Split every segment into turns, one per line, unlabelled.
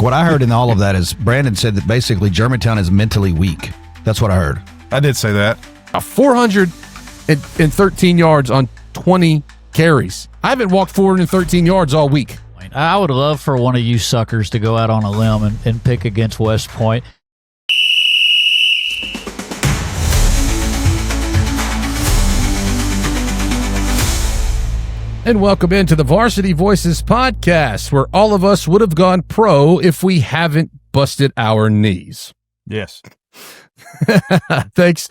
What I heard in all of that is Brandon said that basically Germantown is mentally weak. That's what I heard.
I did say that.
413 yards on 20 carries. I haven't walked 413 yards all week.
I would love for one of you suckers to go out on a limb and pick against West Point.
And welcome into the Varsity Voices podcast, where all of us would have gone pro if we haven't busted our knees.
Yes.
Thanks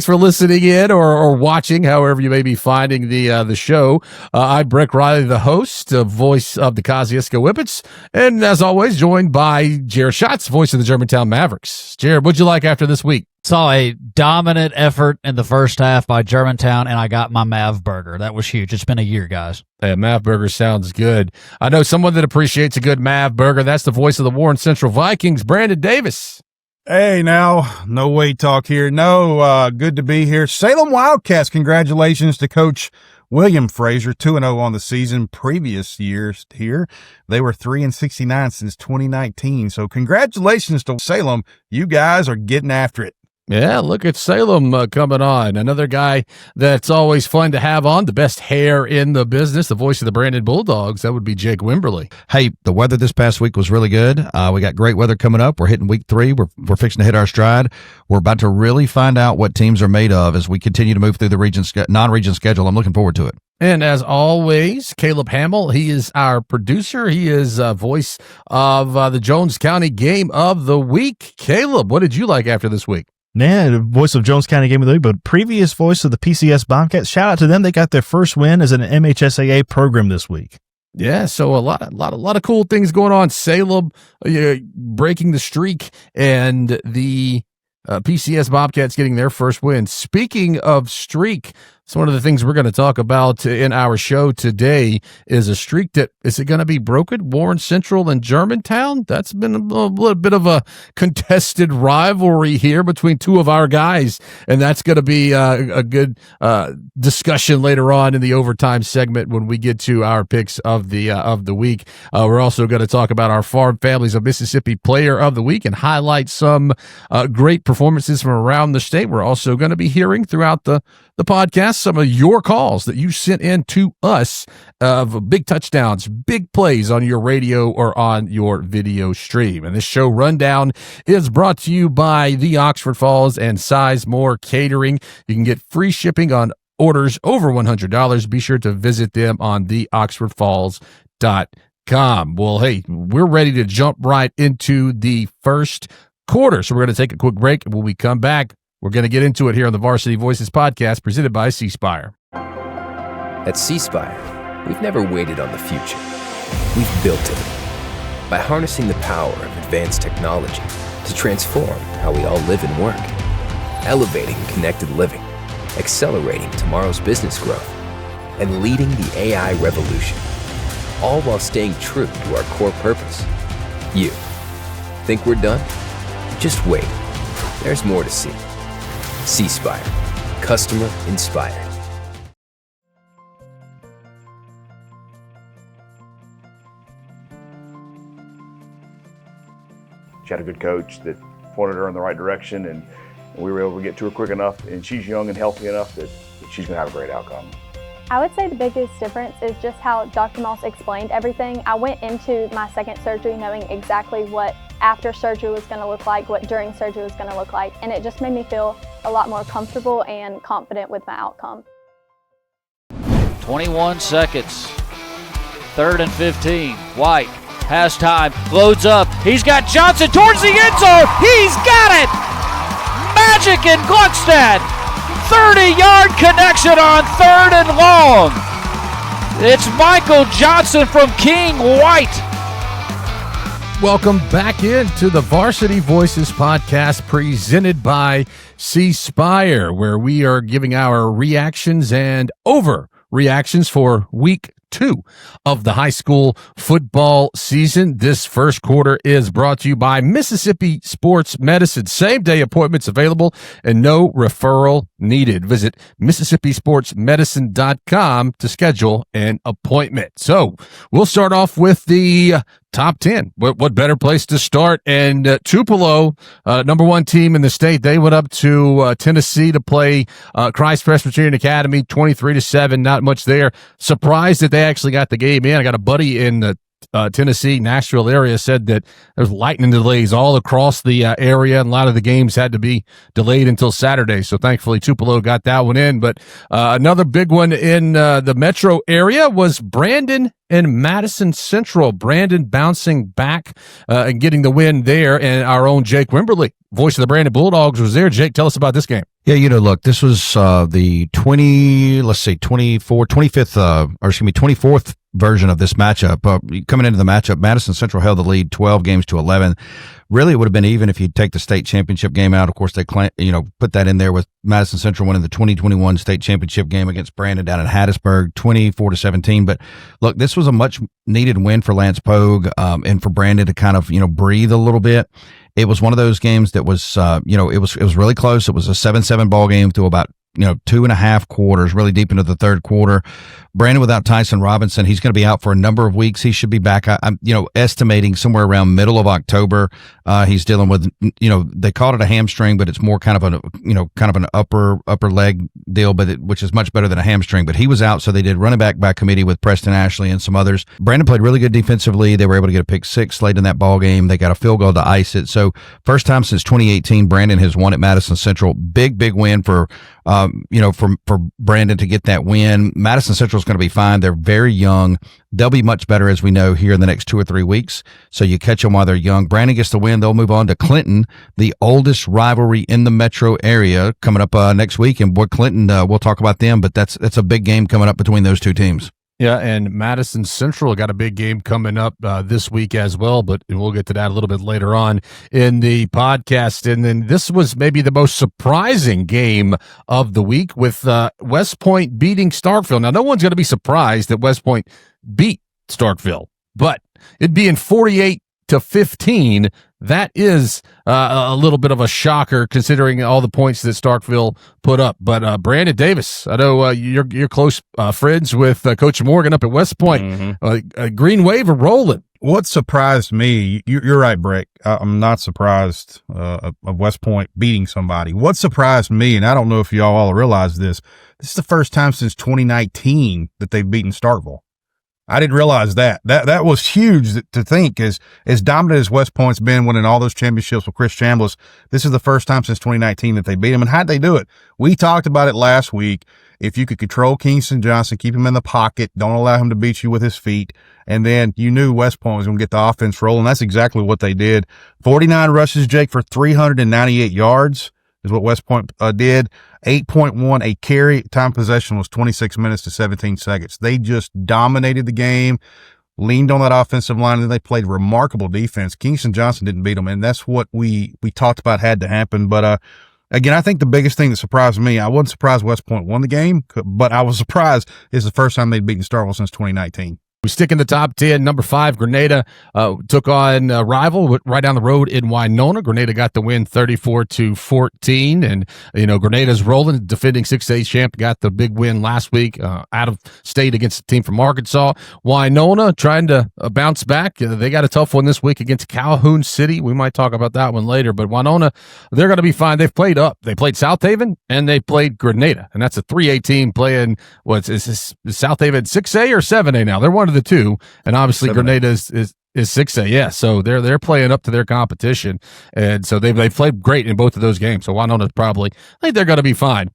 for listening in or watching, however you may be finding the show. I'm Breck Riley, the host, voice of the Kosciuszko Whippets, and as always, joined by Jared Schatz, voice of the Germantown Mavericks. Jared, what'd you like after this week?
Saw a dominant effort in the first half by Germantown, and I got my Mav burger. That was huge. It's been a year, guys.
Hey, Mav burger sounds good. I know someone that appreciates a good Mav burger. That's the voice of the Warren Central Vikings, Brandon Davis.
Hey, now, no weight talk here. No, good to be here. Salem Wildcats, congratulations to Coach William Frazier, 2-0 on the season. Previous years here, they were 3-69 since 2019. So congratulations to Salem. You guys are getting after it.
Yeah, look at Salem coming on. Another guy that's always fun to have on, the best hair in the business, the voice of the Brandon Bulldogs. That would be Jake Wimberly.
Hey, the weather this past week was really good. We got great weather coming up. We're hitting week 3. We're fixing to hit our stride. We're about to really find out what teams are made of as we continue to move through the non-region schedule. I'm looking forward to it.
And as always, Caleb Hamill, he is our producer. He is voice of the Jones County Game of the Week. Caleb, what did you like after this week?
Yeah, the voice of Jones County Game of the Week, but previous voice of the PCS Bobcats. Shout out to them. They got their first win as an MHSAA program this week.
Yeah, so a lot of cool things going on. Salem breaking the streak, and the PCS Bobcats getting their first win. Speaking of streak, it's one of the things we're going to talk about in our show today is a streak that, is it going to be broken? Warren Central and Germantown? That's been a little bit of a contested rivalry here between two of our guys, and that's going to be a good discussion later on in the overtime segment when we get to our picks of the week. We're also going to talk about our Farm Families of Mississippi Player of the Week and highlight some great performances from around the state. We're also going to be hearing throughout the podcast some of your calls that you sent in to us of big touchdowns, big plays on your radio or on your video stream. And this show rundown is brought to you by the Oxford Falls and Sizemore Catering. You can get free shipping on orders over $100. Be sure to visit them on theoxfordfalls.com. Well, hey, we're ready to jump right into the first quarter. So we're going to take a quick break, and when we come back, we're going to get into it here on the Varsity Voices podcast presented by C Spire.
At C Spire, we've never waited on the future. We've built it. By harnessing the power of advanced technology to transform how we all live and work. Elevating connected living, accelerating tomorrow's business growth, and leading the AI revolution. All while staying true to our core purpose. You. Think we're done? Just wait. There's more to see. C Spire. Customer inspired.
She had a good coach that pointed her in the right direction, and we were able to get to her quick enough, and she's young and healthy enough that she's going to have a great outcome.
I would say the biggest difference is just how Dr. Moss explained everything. I went into my second surgery knowing exactly what after surgery was going to look like, what during surgery was going to look like, and it just made me feel a lot more comfortable and confident with my outcome.
21 seconds. 3rd and 15. White has time, loads up. He's got Johnson towards the end zone. He's got it! Magic in Gluckstadt. 30-yard connection on 3rd and long. It's Michael Johnson from King White.
Welcome back into the Varsity Voices podcast presented by C Spire, where we are giving our reactions and overreactions for week 2 of the high school football season. This first quarter is brought to you by Mississippi Sports Medicine. Same-day appointments available and no referral needed. Visit MississippiSportsMedicine.com to schedule an appointment. So we'll start off with the top 10. What better place to start? And Tupelo, number one team in the state, they went up to Tennessee to play Christ Presbyterian Academy, 23-7. Not much there. Surprised that they actually got the game in. I got a buddy in the Tennessee, Nashville area, said that there's lightning delays all across the area, and a lot of the games had to be delayed until Saturday. So thankfully Tupelo got that one in. But another big one in the metro area was Brandon and Madison Central. Brandon bouncing back and getting the win there. And our own Jake Wimberly, voice of the Brandon Bulldogs, was there. Jake, tell us about this game.
Yeah, look, this was the 24th version of this matchup. Coming into the matchup, Madison Central held the lead 12 games to 11. Really, it would have been even if you take the state championship game out. Of course, they put that in there with Madison Central winning the 2021 state championship game against Brandon down in Hattiesburg, 24-17. But look, this was a much needed win for Lance Pogue and for Brandon to kind of breathe a little bit. It was one of those games that was it was really close. It was a 7-7 ball game through about 2.5 quarters, really deep into the third quarter. Brandon without Tyson Robinson, he's going to be out for a number of weeks. He should be back. I'm estimating somewhere around middle of October. He's dealing with, they called it a hamstring, but it's more kind of an upper leg deal, which is much better than a hamstring. But he was out, so they did running back by committee with Preston Ashley and some others. Brandon played really good defensively. They were able to get a pick six late in that ball game. They got a field goal to ice it. So first time since 2018, Brandon has won at Madison Central. Big win for Brandon to get that win. Madison Central is going to be fine. They're very young. They'll be much better, as we know, here in the next 2 or 3 weeks. So you catch them while they're young. Brandon gets the win. They'll move on to Clinton, the oldest rivalry in the metro area, coming up next week. And Clinton, we'll talk about them, but that's a big game coming up between those two teams.
Yeah, and Madison Central got a big game coming up this week as well, but we'll get to that a little bit later on in the podcast. And then this was maybe the most surprising game of the week with West Point beating Starkville. Now, no one's going to be surprised that West Point beat Starkville, but it being 48-15, that is a little bit of a shocker considering all the points that Starkville put up. But Brandon Davis, I know you're close friends with Coach Morgan up at West Point. Green Wave are rolling.
What surprised me, you're right, Breck. I'm not surprised of West Point beating somebody. What surprised me, and I don't know if y'all all realize this is the first time since 2019 that they've beaten Starkville. I didn't realize that. That was huge to think. As dominant as West Point's been winning all those championships with Chris Chambliss, this is the first time since 2019 that they beat him. And how'd they do it? We talked about it last week. If you could control Kingston Johnson, keep him in the pocket, don't allow him to beat you with his feet, and then you knew West Point was going to get the offense rolling. That's exactly what they did. 49 rushes, Jake, for 398 yards is what West Point did. 8.1 a carry. Time possession was 26 minutes to 17 seconds. They just dominated the game, leaned on that offensive line, and then they played remarkable defense. Kingston Johnson didn't beat them, and that's what we talked about had to happen. But again, I think the biggest thing that surprised me, I wasn't surprised West Point won the game, but I was surprised it's the first time they'd beaten Starkville since 2019.
We stick in the top 10. Number 5, Grenada took on a rival right down the road in Winona. Grenada got the win 34-14. And, Grenada's rolling. Defending 6A champ got the big win last week out of state against a team from Arkansas. Winona trying to bounce back. They got a tough one this week against Calhoun City. We might talk about that one later. But Winona, they're going to be fine. They've played up. They played South Haven and they played Grenada. And that's a 3A team playing, is South Haven 6A or 7A now? They're one of the two, and obviously 7A. Grenada is 6A, yeah. So they're playing up to their competition, and so they've played great in both of those games. So Winona's I think they're going to be fine.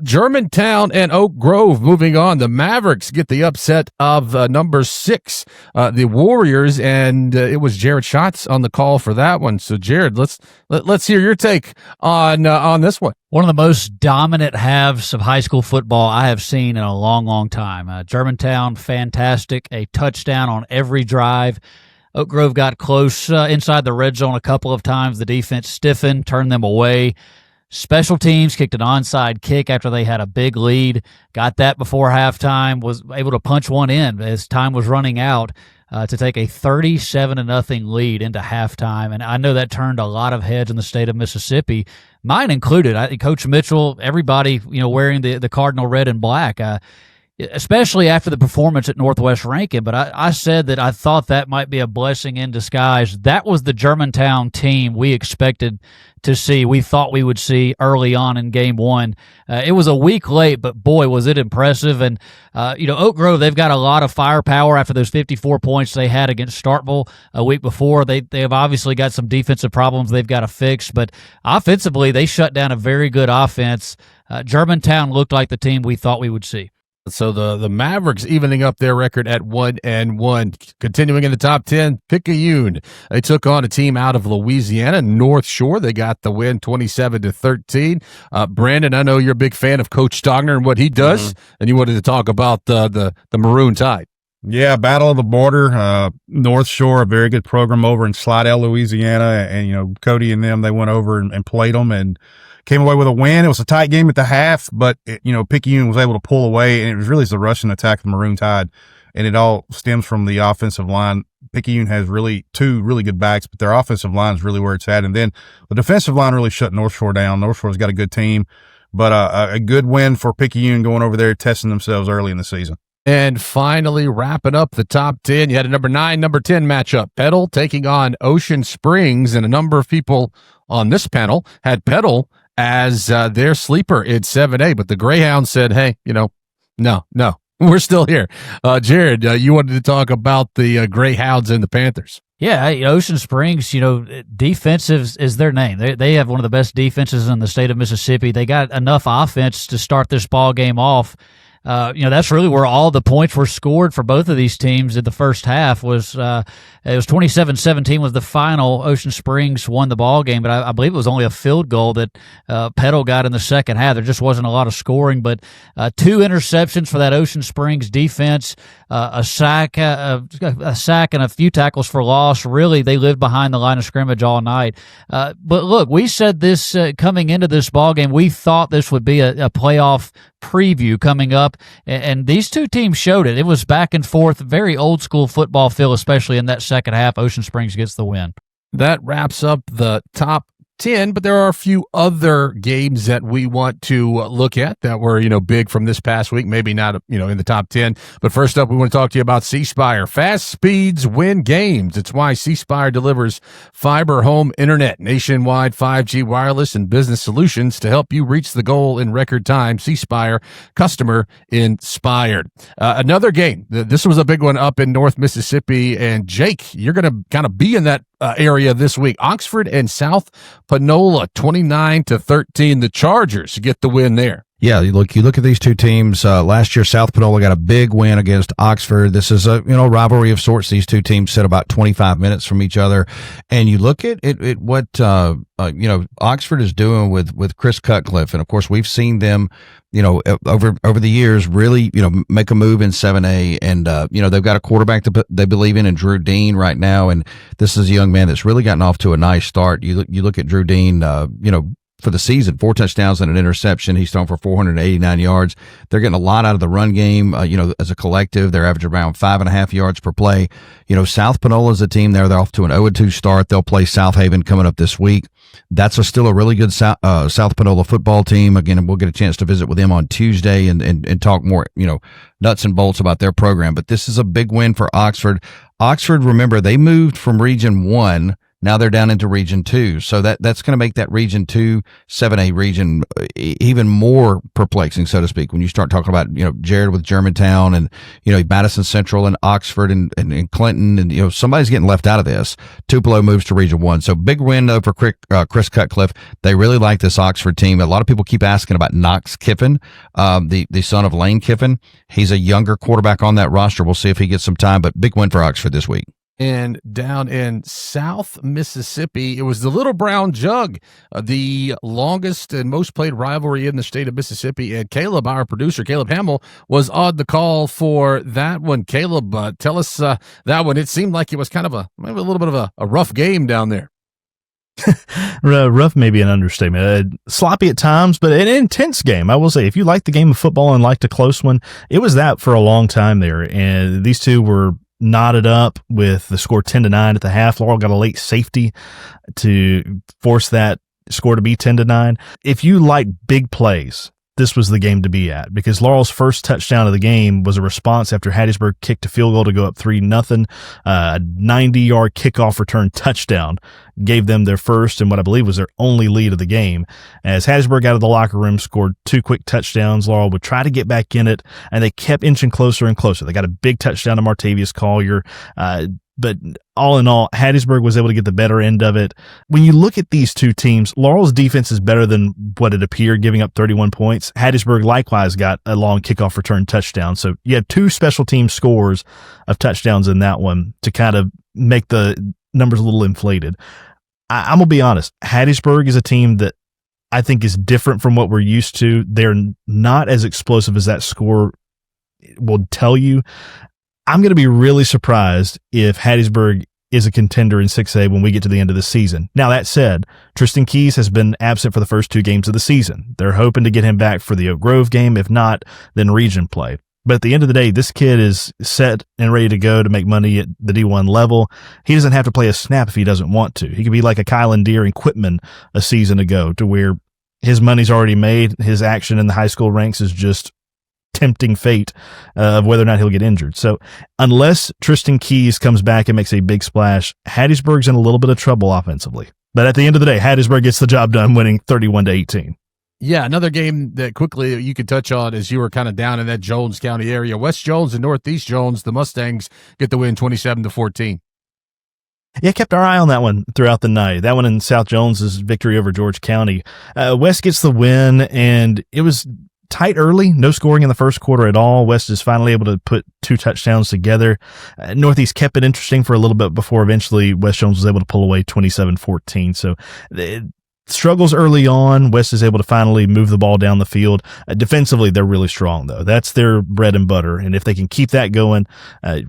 Germantown and Oak Grove moving on. The Mavericks get the upset of number 6, the Warriors, and it was Jared Schatz on the call for that one. So Jared, let's hear your take on this one.
One of the most dominant halves of high school football I have seen in a long, long time. Germantown, fantastic. A touchdown on every drive. Oak Grove got close inside the red zone a couple of times. The defense stiffened, turned them away. Special teams kicked an onside kick after they had a big lead. Got that before halftime, was able to punch one in as time was running out to take a 37-0 lead into halftime. And I know that turned a lot of heads in the state of Mississippi, mine included. Coach Mitchell, everybody, wearing the Cardinal red and black. especially after the performance at Northwest Rankin. But I said that I thought that might be a blessing in disguise. That was the Germantown team we expected to see. We thought we would see early on in game one. It was a week late, but boy, was it impressive. And, Oak Grove, they've got a lot of firepower after those 54 points they had against Starkville a week before. They have obviously got some defensive problems they've got to fix, but offensively, they shut down a very good offense. Germantown looked like the team we thought we would see.
So the Mavericks evening up their record at 1-1. Continuing in the top 10, Picayune. They took on a team out of Louisiana, Northshore. They got the win 27-13. Brandon, I know you're a big fan of Coach Stogner and what he does, and you wanted to talk about the Maroon Tide.
Yeah, Battle of the Border. North Shore, a very good program over in Slidell, Louisiana. And, Cody and them, they went over and played them and came away with a win. It was a tight game at the half, but, Picayune was able to pull away, and it was really the rushing attack of the Maroon Tide. And it all stems from the offensive line. Picayune has two really good backs, but their offensive line is really where it's at. And then the defensive line really shut North Shore down. North Shore's got a good team, but a good win for Picayune going over there, testing themselves early in the season.
And finally, wrapping up the top 10, you had a number 9, number 10 matchup. Petal taking on Ocean Springs, and a number of people on this panel had Petal as their sleeper in 7A, but the Greyhounds said, hey, no, we're still here. Jared, you wanted to talk about the Greyhounds and the Panthers.
Yeah, Ocean Springs, defense is their name. They have one of the best defenses in the state of Mississippi. They got enough offense to start this ball game off. That's really where all the points were scored for both of these teams in the first half. It was 27-17 was the final. Ocean Springs won the ball game, but I believe it was only a field goal that Petal got in the second half. There just wasn't a lot of scoring, but 2 interceptions for that Ocean Springs defense, a sack and a few tackles for loss. Really, they lived behind the line of scrimmage all night. But look, we said this coming into this ball game. We thought this would be a playoff preview coming up, and these two teams showed it. It was back and forth, very old school football feel, especially in that second half. Ocean Springs gets the win. That wraps up the top 10, but there are a few other games that we want to look at that were, big from this past week. Maybe not, in the top 10. But first up, we want to talk to you about C Spire. Fast speeds win games. It's why C Spire delivers fiber home internet, nationwide 5G wireless and business solutions to help you reach the goal in record time. C Spire, customer inspired. Another game. This was a big one up in North Mississippi. And Jake, you're going to kind of be in that area this week. Oxford and South Panola, 29-13. The Chargers get the win there.
Yeah, you look at these two teams. Last year, South Panola got a big win against Oxford. This is a rivalry of sorts. These two teams sit about 25 minutes from each other, and you look at what Oxford is doing with Chris Cutcliffe, and of course we've seen them, over the years really make a move in 7A, and they've got a quarterback that they believe in Drew Dean right now, and this is a young man that's really gotten off to a nice start. You look at Drew Dean, for the season, 4 touchdowns and an interception. He's thrown for 489 yards. They're getting a lot out of the run game. As a collective, they're averaging around 5.5 yards per play. South Panola is a team there. They're off to an 0-2 start. They'll play South Haven coming up this week. That's still a really good South Panola football team. Again, we'll get a chance to visit with them on Tuesday and talk more, nuts and bolts about their program. But this is a big win for Oxford. Oxford, remember, they moved from Region 1. Now they're down into Region 2. So that's going to make that Region 2, 7A region even more perplexing, so to speak, when you start talking about, Jared with Germantown and, Madison Central and Oxford and Clinton and, somebody's getting left out of this. Tupelo moves to Region 1. So big win though for Chris Cutcliffe. They really like this Oxford team. A lot of people keep asking about Knox Kiffin, the son of Lane Kiffin. He's a younger quarterback on that roster. We'll see if he gets some time, but big win for Oxford this week.
And down in South Mississippi, it was the Little Brown Jug, the longest and most played rivalry in the state of Mississippi. And Caleb, our producer, Caleb Hamill, was on the call for that one. Caleb, tell us that one. It seemed like it was kind of maybe a little bit of a rough game down there.
Rough may be an understatement. Sloppy at times, but an intense game. I will say, if you like the game of football and liked a close one, it was that for a long time there. And these two were knotted up with the score 10-9 at the half. Laurel got a late safety to force that score to be 10-9. If you like big plays, this was the game to be at, because Laurel's first touchdown of the game was a response after Hattiesburg kicked a field goal to go up 3-0. A 90-yard kickoff return touchdown gave them their first and what I believe was their only lead of the game. As Hattiesburg out of the locker room scored 2 quick touchdowns, Laurel would try to get back in it, and they kept inching closer and closer. They got a big touchdown to Martavius Collier, but all in all, Hattiesburg was able to get the better end of it. When you look at these two teams, Laurel's defense is better than what it appeared, giving up 31 points. Hattiesburg likewise got a long kickoff return touchdown. So you have 2 special team scores of touchdowns in that one to kind of make the numbers a little inflated. I'm going to be honest. Hattiesburg is a team that I think is different from what we're used to. They're not as explosive as that score will tell you. I'm going to be really surprised if Hattiesburg is a contender in 6A when we get to the end of the season. Now, that said, Tristan Keys has been absent for the first 2 games of the season. They're hoping to get him back for the Oak Grove game. If not, then region play. But at the end of the day, this kid is set and ready to go to make money at the D1 level. He doesn't have to play a snap if he doesn't want to. He could be like a Kylan Deere in Quitman a season ago, to where his money's already made. His action in the high school ranks is just tempting fate of whether or not he'll get injured. So unless Tristan Keys comes back and makes a big splash, Hattiesburg's in a little bit of trouble offensively. But at the end of the day, Hattiesburg gets the job done, winning 31-18.
Yeah, another game that quickly you could touch on as you were kind of down in that Jones County area. West Jones and Northeast Jones, the Mustangs get the win 27-14.
Yeah, kept our eye on that one throughout the night. That one in South Jones's victory over George County. West gets the win, and it was tight early, no scoring in the first quarter at all. West is finally able to put 2 touchdowns together. Northeast kept it interesting for a little bit before eventually West Jones was able to pull away 27-14. So struggles early on. West is able to finally move the ball down the field. Defensively, they're really strong, though. That's their bread and butter. And if they can keep that going,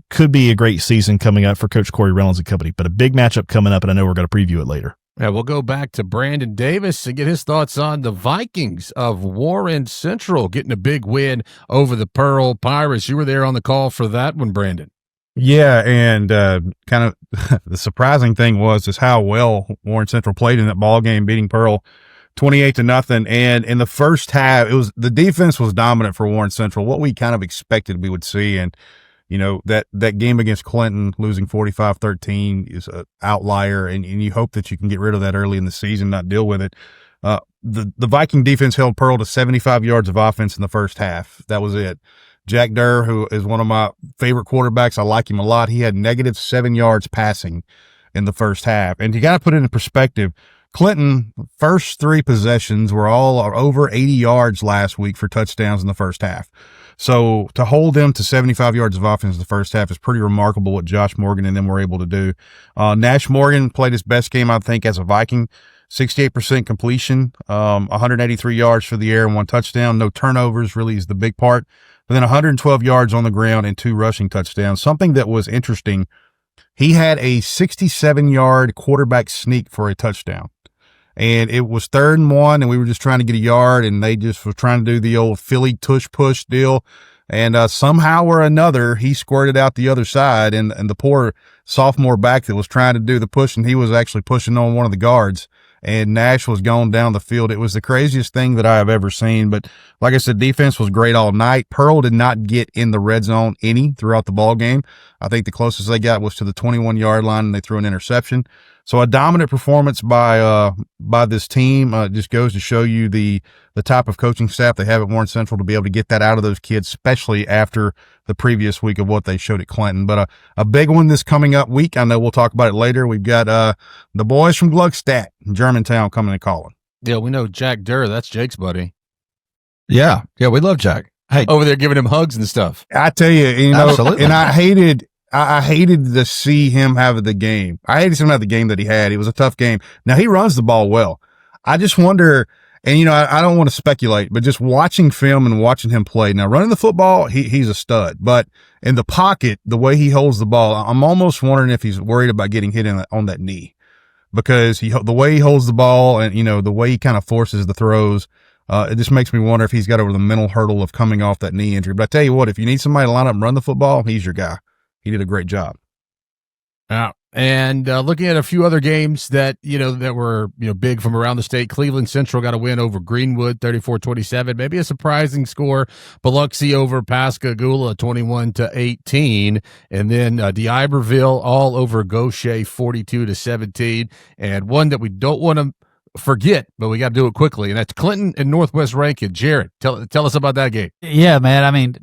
could be a great season coming up for Coach Corey Reynolds and company. But a big matchup coming up, and I know we're going to preview it later.
Yeah, we'll go back to Brandon Davis and get his thoughts on the Vikings of Warren Central getting a big win over the Pearl Pirates. You were there on the call for that one, Brandon.
Yeah, and kind of the surprising thing is how well Warren Central played in that ball game, beating Pearl 28-0. And in the first half, the defense was dominant for Warren Central, what we kind of expected we would see. And you know, that game against Clinton, losing 45-13 is an outlier, and you hope that you can get rid of that early in the season, not deal with it. The Viking defense held Pearl to 75 yards of offense in the first half. That was it. Jack Durr, who is one of my favorite quarterbacks, I like him a lot. He had -7 yards passing in the first half. And you got to put it in perspective. Clinton, first 3 possessions were all over 80 yards last week for touchdowns in the first half. So to hold them to 75 yards of offense in the first half is pretty remarkable what Josh Morgan and them were able to do. Nash Morgan played his best game, I think, as a Viking. 68% completion, 183 yards for the air and 1 touchdown. No turnovers really is the big part. But then 112 yards on the ground and 2 rushing touchdowns. Something that was interesting, he had a 67-yard quarterback sneak for a touchdown. And it was 3rd and 1, and we were just trying to get a yard, and they just were trying to do the old Philly tush-push deal. And somehow or another, he squirted out the other side, and the poor sophomore back that was trying to do the push, and he was actually pushing on one of the guards, and Nash was going down the field. It was the craziest thing that I have ever seen. But like I said, defense was great all night. Pearl did not get in the red zone any throughout the ball game. I think the closest they got was to the 21-yard line, and they threw an interception. So a dominant performance by this team just goes to show you the type of coaching staff they have at Warren Central to be able to get that out of those kids, especially after the previous week of what they showed at Clinton. But a big one this coming up week. I know we'll talk about it later. We've got the boys from Gluckstadt, Germantown, coming and calling.
Yeah, we know Jack Durr. That's Jake's buddy.
Yeah, we love Jack. Hey,
over there giving him hugs and stuff.
I tell you know,
absolutely.
And I hated to see him have the game. I hated him to have the game that he had. It was a tough game. Now, he runs the ball well. I just wonder, and, you know, I don't want to speculate, but just watching film and watching him play. Now, running the football, he's a stud. But in the pocket, the way he holds the ball, I'm almost wondering if he's worried about getting hit on that knee. Because the way he holds the ball and, you know, the way he kind of forces the throws, it just makes me wonder if he's got over the mental hurdle of coming off that knee injury. But I tell you what, if you need somebody to line up and run the football, he's your guy. He did a great job.
Now, And looking at a few other games that were big from around the state, Cleveland Central got a win over Greenwood, 34-27. Maybe a surprising score. Biloxi over Pascagoula, 21-18, and then d'Iberville all over Gaucher, 42-17. And one that we don't want to forget, but we got to do it quickly, and that's Clinton and Northwest Rankin. Jared, tell us about that game.
Yeah, man. I mean,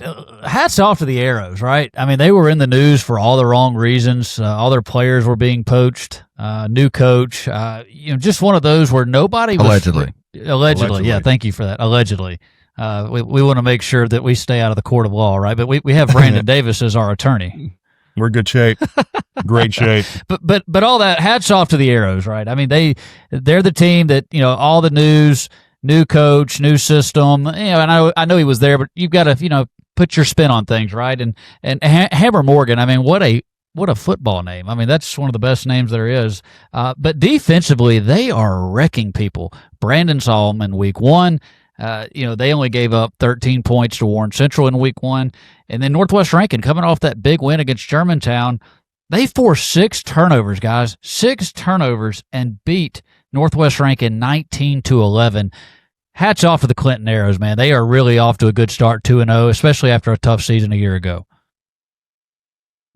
hats off to the Arrows, right? I mean, they were in the news for all the wrong reasons. All their players were being poached. New coach. Just one of those where nobody was allegedly. Yeah, thank you for that. Allegedly. We want to make sure that we stay out of the court of law, right? But we have Brandon Davis as our attorney.
We're in good shape. Great shape.
But all that, hats off to the Arrows, right? I mean, they're the team that, all the news, new coach, new system, and I know he was there, but you've got to, put your spin on things, right? And Hammer Morgan, I mean, what a football name. I mean, that's one of the best names there is. But defensively, they are wrecking people. Brandon saw them in week 1. They only gave up 13 points to Warren Central in week 1. And then Northwest Rankin, coming off that big win against Germantown, they forced 6 turnovers, guys. 6 turnovers, and beat Northwest Rankin 19-11. Hats off to the Clinton Arrows, man. They are really off to a good start, 2-0, especially after a tough season a year ago.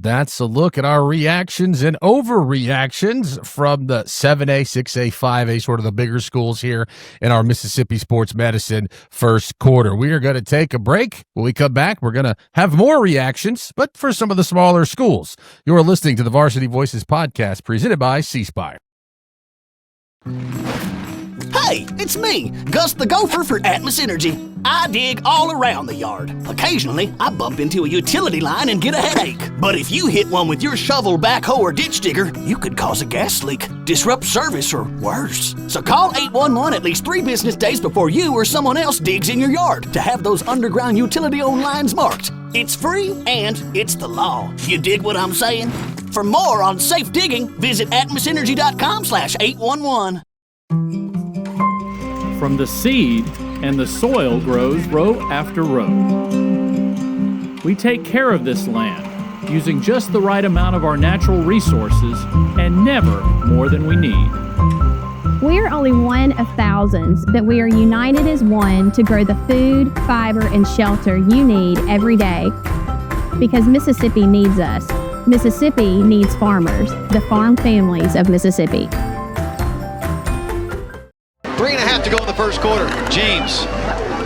That's a look at our reactions and overreactions from the 7A, 6A, 5A, sort of the bigger schools here in our Mississippi Sports Medicine first quarter. We are going to take a break. When we come back, we're going to have more reactions, but for some of the smaller schools. You're listening to the Varsity Voices podcast presented by C Spire.
Hey, it's me, Gus the Gopher for Atmos Energy. I dig all around the yard. Occasionally, I bump into a utility line and get a headache. But if you hit one with your shovel, backhoe, or ditch digger, you could cause a gas leak, disrupt service, or worse. So call 811 at least 3 business days before you or someone else digs in your yard to have those underground utility-owned lines marked. It's free and it's the law. You dig what I'm saying? For more on safe digging, visit atmosenergy.com/811.
From the seed, and the soil grows row after row. We take care of this land, using just the right amount of our natural resources and never more than we need.
We are only one of thousands, but we are united as one to grow the food, fiber, and shelter you need every day. Because Mississippi needs us. Mississippi needs farmers, the farm families of Mississippi.
3.5 to go in the first quarter. James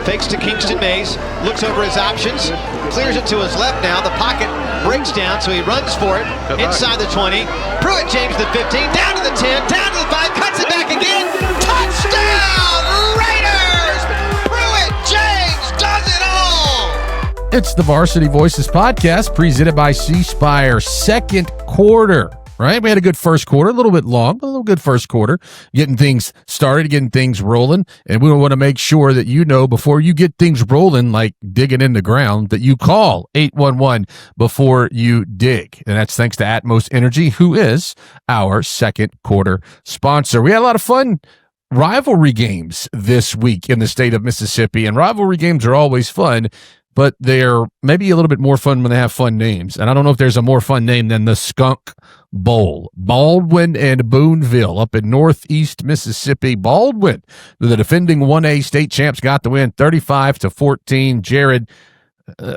fakes to Kingston MAIS, looks over his options, clears it to his left now. The pocket breaks down, so he runs for it inside the 20. Pruitt James the 15, down to the 10, down to the 5, cuts it back again. Touchdown, Raiders! Pruitt James does it all!
It's the Varsity Voices podcast presented by C Spire. Second quarter. Right? We had a good first quarter, a little bit long, but a little good first quarter, getting things started, getting things rolling. And we want to make sure that before you get things rolling, like digging in the ground, that you call 811 before you dig. And that's thanks to Atmos Energy, who is our second quarter sponsor. We had a lot of fun rivalry games this week in the state of Mississippi, and rivalry games are always fun, but they're maybe a little bit more fun when they have fun names. And I don't know if there's a more fun name than the Skunk Bowl. Baldwyn and Boonville up in northeast Mississippi. Baldwyn, the defending 1A state champs, got the win 35-14. Jared,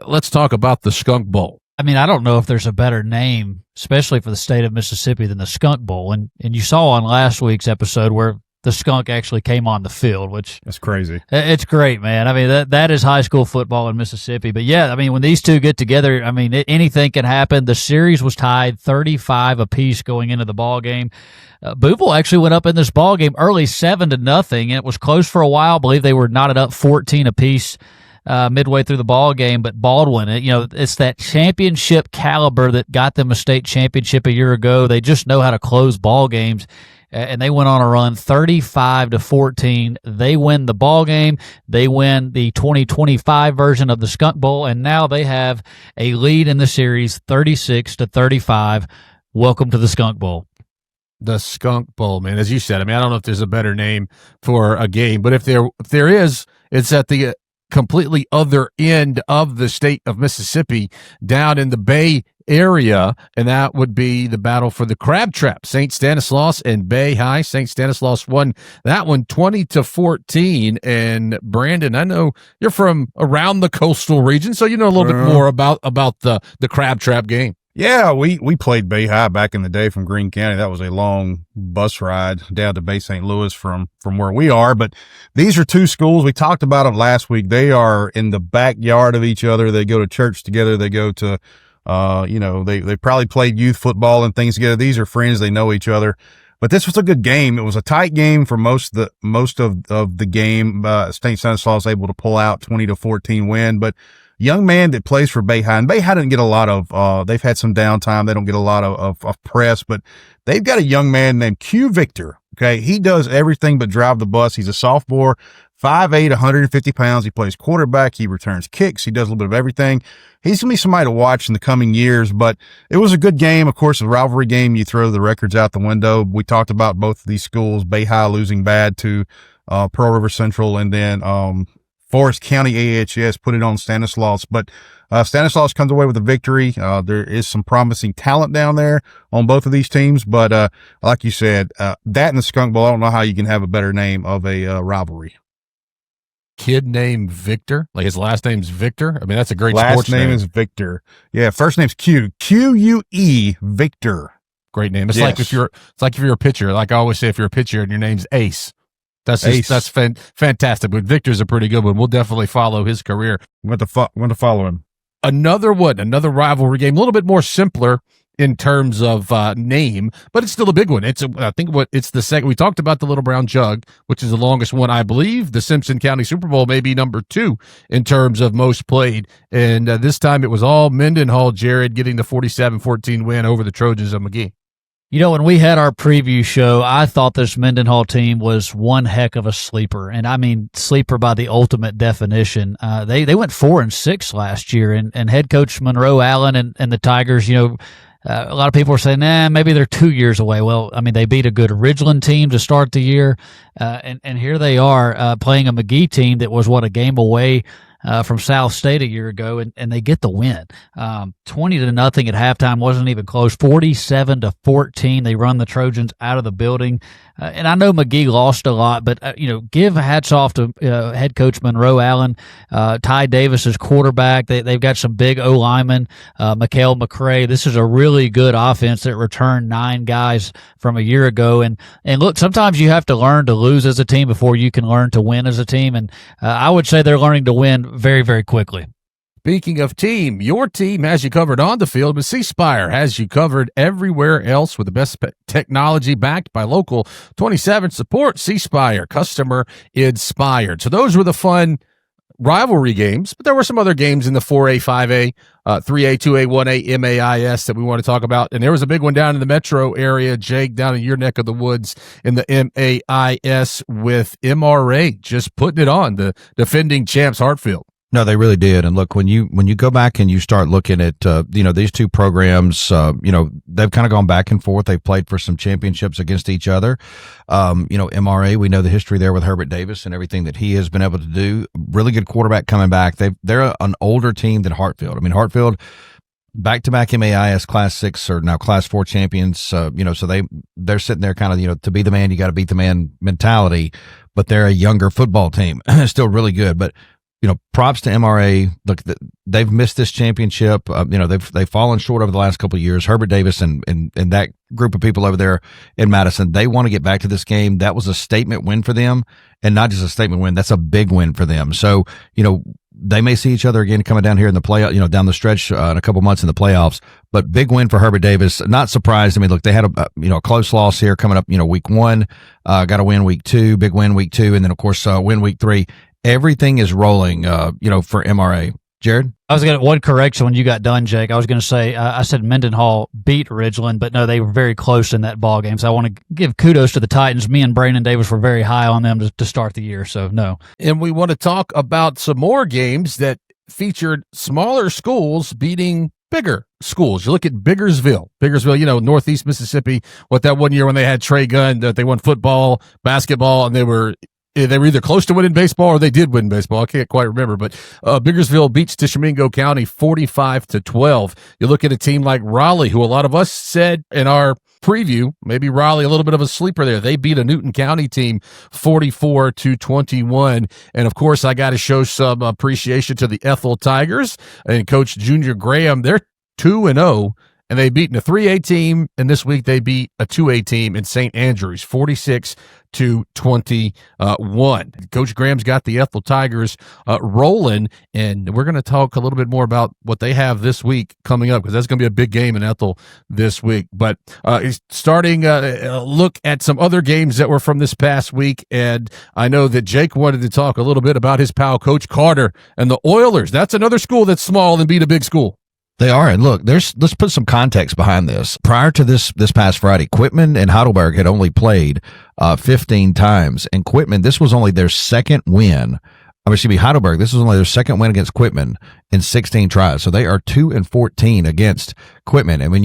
let's talk about the Skunk Bowl.
I mean, I don't know if there's a better name, especially for the state of Mississippi, than the Skunk Bowl. And you saw on last week's episode where the skunk actually came on the field, which
that's crazy.
It's great, man. I mean, that is high school football in Mississippi. But yeah, I mean, when these two get together, I mean, anything can happen. The series was tied 35 apiece going into the ball game. Boonville actually went up in this ball game early 7-0, and it was close for a while. I believe they were knotted up 14 apiece midway through the ball game. But Baldwyn, it's that championship caliber that got them a state championship a year ago. They just know how to close ball games. And they went on a run 35-14. They win the ball game. They win the 2025 version of the Skunk Bowl, and now they have a lead in the series 36-35. Welcome to the Skunk Bowl.
The Skunk Bowl, man. As you said, I mean, I don't know if there's a better name for a game, but if there is, it's at the completely other end of the state of Mississippi, down in the Bay area, and that would be the battle for the Crab Trap. St. Stanislaus and Bay High. St. Stanislaus won that one 20-14. And Brandon, I know you're from around the coastal region, so you know a little bit more about the Crab Trap game.
Yeah, we played Bay High back in the day from Greene County. That was a long bus ride down to Bay St. Louis from where we are. But these are two schools. We talked about them last week. They are in the backyard of each other. They go to church together. They go to, they probably played youth football and things together. These are friends. They know each other. But this was a good game. It was a tight game for most of the game. St. Stanislaus was able to pull out 20-14 win, but young man that plays for Bay High, and Bay High didn't get a lot of, they've had some downtime. They don't get a lot of press, but they've got a young man named Q Victor. Okay. He does everything but drive the bus. He's a sophomore, 5'8", 150 pounds. He plays quarterback. He returns kicks. He does a little bit of everything. He's going to be somebody to watch in the coming years, but it was a good game. Of course, a rivalry game. You throw the records out the window. We talked about both of these schools, Bay High losing bad to, Pearl River Central, and then, Forest County AHS put it on Stanislaus, but Stanislaus comes away with a victory. There is some promising talent down there on both of these teams, but like you said, that and the Skunk Bowl, I don't know how you can have a better name of a rivalry.
Kid named Victor, like his last name's Victor. I mean, that's a great
last
sports name.
Is Victor. Yeah, first name's Q-U-E, Victor.
Great name. It's like if you're a pitcher. Like I always say, if you're a pitcher and your name's Ace. That's fantastic. But Victor's a pretty good one. We'll definitely follow his career.
Want to follow him.
Another rivalry game, a little bit more simpler in terms of name, but it's still a big one. It's the second. We talked about the Little Brown Jug, which is the longest one, I believe. The Simpson County Superbowl may be number 2 in terms of most played, and this time it was all Mendenhall. Jared getting the 47-14 win over the Trojans of McGee.
You know, when we had our preview show, I thought this Mendenhall team was one heck of a sleeper, and I mean sleeper by the ultimate definition. They went 4-6 last year, and head coach Monroe Allen and the Tigers, a lot of people are saying, maybe they're 2 years away. Well, I mean, they beat a good Ridgeland team to start the year, and here they are playing a McGee team that was, a game away from South State a year ago, and they get the win. 20-0 at halftime, wasn't even close. 47-14, they run the Trojans out of the building. And I know McGee lost a lot, but give hats off to head coach Monroe Allen, Ty Davis is quarterback. They've got some big O linemen, Mikael McCray. This is a really good offense that returned 9 guys from a year ago. And look, sometimes you have to learn to lose as a team before you can learn to win as a team. And I would say they're learning to win very, very quickly.
Speaking of team, your team has you covered on the field, but C Spire has you covered everywhere else with the best technology backed by local 27 support. C Spire, customer inspired. So those were the fun rivalry games, but there were some other games in the 4A, 5A, 3A, 2A, 1A, MAIS that we want to talk about. And there was a big one down in the metro area, Jake, down in your neck of the woods in the MAIS with MRA just putting it on, the defending champs Hartfield.
No, they really did. And look, when you go back and you start looking at, these two programs, they've kind of gone back and forth. They've played for some championships against each other. MRA, we know the history there with Herbert Davis and everything that he has been able to do. Really good quarterback coming back. They're an older team than Hartfield. I mean, Hartfield, back-to-back MAIS Class 6 or now Class 4 champions. So they're sitting there kind of, to be the man, you got to beat the man mentality, but they're a younger football team. Still really good. But, props to MRA. Look, they've missed this championship. They've fallen short over the last couple of years. Herbert Davis and that group of people over there in Madison, they want to get back to this game. That was a statement win for them, and not just a statement win. That's a big win for them. So, they may see each other again coming down here in the play, down the stretch in a couple months in the playoffs. But big win for Herbert Davis. Not surprised. I mean, look, they had a close loss here coming up. Week 1, got a win week 2, big win week 2, and then of course win week 3. Everything is rolling, for MRA. Jared?
I was going to, one correction when you got done, Jake. I was going to say, I said Mendenhall beat Ridgeland, but no, they were very close in that ball game. So I want to give kudos to the Titans. Me and Brandon Davis were very high on them to start the year. So no.
And we want to talk about some more games that featured smaller schools beating bigger schools. You look at Biggersville, Northeast Mississippi, that one year when they had Trey Gunn, that they won football, basketball, and they were they were either close to winning baseball or they did win baseball. I can't quite remember, but Biggersville beats Tishomingo County 45-12. You look at a team like Raleigh, who a lot of us said in our preview, maybe Raleigh a little bit of a sleeper there. They beat a Newton County team 44-21. And of course, I got to show some appreciation to the Ethel Tigers and Coach Junior Graham. They're 2-0. And they beat a 3A team, and this week they beat a 2A team in St. Andrews, 46-21. Coach Graham's got the Ethel Tigers rolling, and we're going to talk a little bit more about what they have this week coming up, because that's going to be a big game in Ethel this week. But starting a look at some other games that were from this past week, and I know that Jake wanted to talk a little bit about his pal, Coach Carter, and the Oilers. That's another school that's small and beat a big school.
They are. And look, let's put some context behind this. Prior to this past Friday, Quitman and Heidelberg had only played 15 times. And Quitman, this was only their second win. Heidelberg, this was only their second win against Quitman in 16 tries. So they are 2-14 against Quitman. And when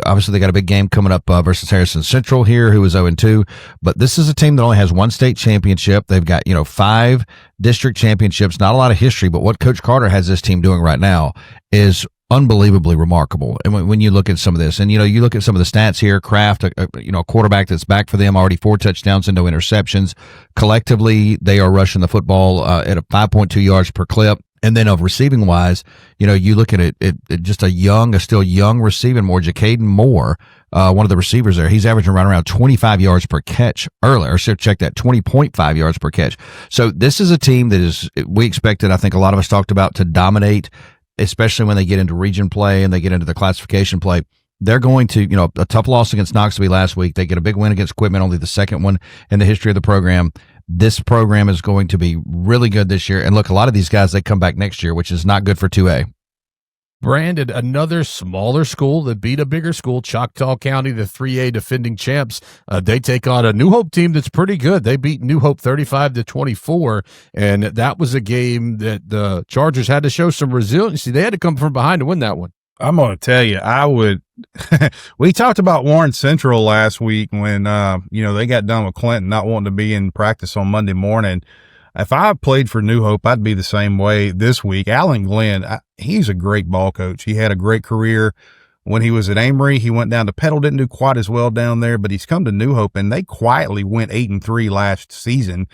obviously they got a big game coming up versus Madison Central here, who was 0-2. But this is a team that only has one state championship. They've got 5 district championships. Not a lot of history, but what Coach Carter has this team doing right now is unbelievably remarkable. And when you look at some of this, and you look at some of the stats here, Kraft, a quarterback that's back for them, already 4 touchdowns and no interceptions. Collectively, they are rushing the football at a 5.2 yards per clip. And then of receiving wise, you look at it just a still young receiving more, Jacaden Moore, one of the receivers there. He's averaging around 25 yards per catch earlier. So check that, 20.5 yards per catch. So this is a team that we expected, I think a lot of us talked about, to dominate, especially when they get into region play and they get into the classification play. They're going to, a tough loss against Knoxville last week. They get a big win against Quitman, only the second one in the history of the program. This program is going to be really good this year. And look, a lot of these guys, they come back next year, which is not good for 2A.
Brandon, another smaller school that beat a bigger school, Choctaw County, the 3A defending champs. They take on a New Hope team that's pretty good. They beat New Hope 35-24, and that was a game that the Chargers had to show some resiliency. They had to come from behind to win that one.
I'm going to tell you, we talked about Warren Central last week when, they got done with Clinton not wanting to be in practice on Monday morning. If I played for New Hope, I'd be the same way this week. Alan Glenn, he's a great ball coach. He had a great career when he was at Amory. He went down to Petal, didn't do quite as well down there, but he's come to New Hope, and they quietly went 8-3 last season,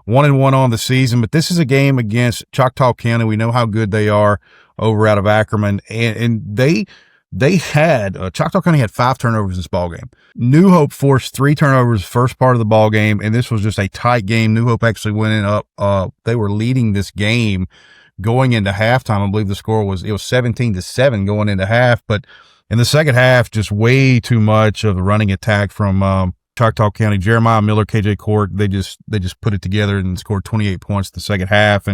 1-1 on the season. But this is a game against Choctaw County. We know how good they are over out of Ackerman, and they had Choctaw County had 5 turnovers in this ball game. New Hope forced 3 turnovers first part of the ball game, and this was just a tight game. New Hope actually went in up. They were leading this game going into halftime. I believe the score was 17-7 going into half, but in the second half, just way too much of the running attack from Choctaw County. Jeremiah Miller, KJ Cork, they just put it together and scored 28 points in the second half.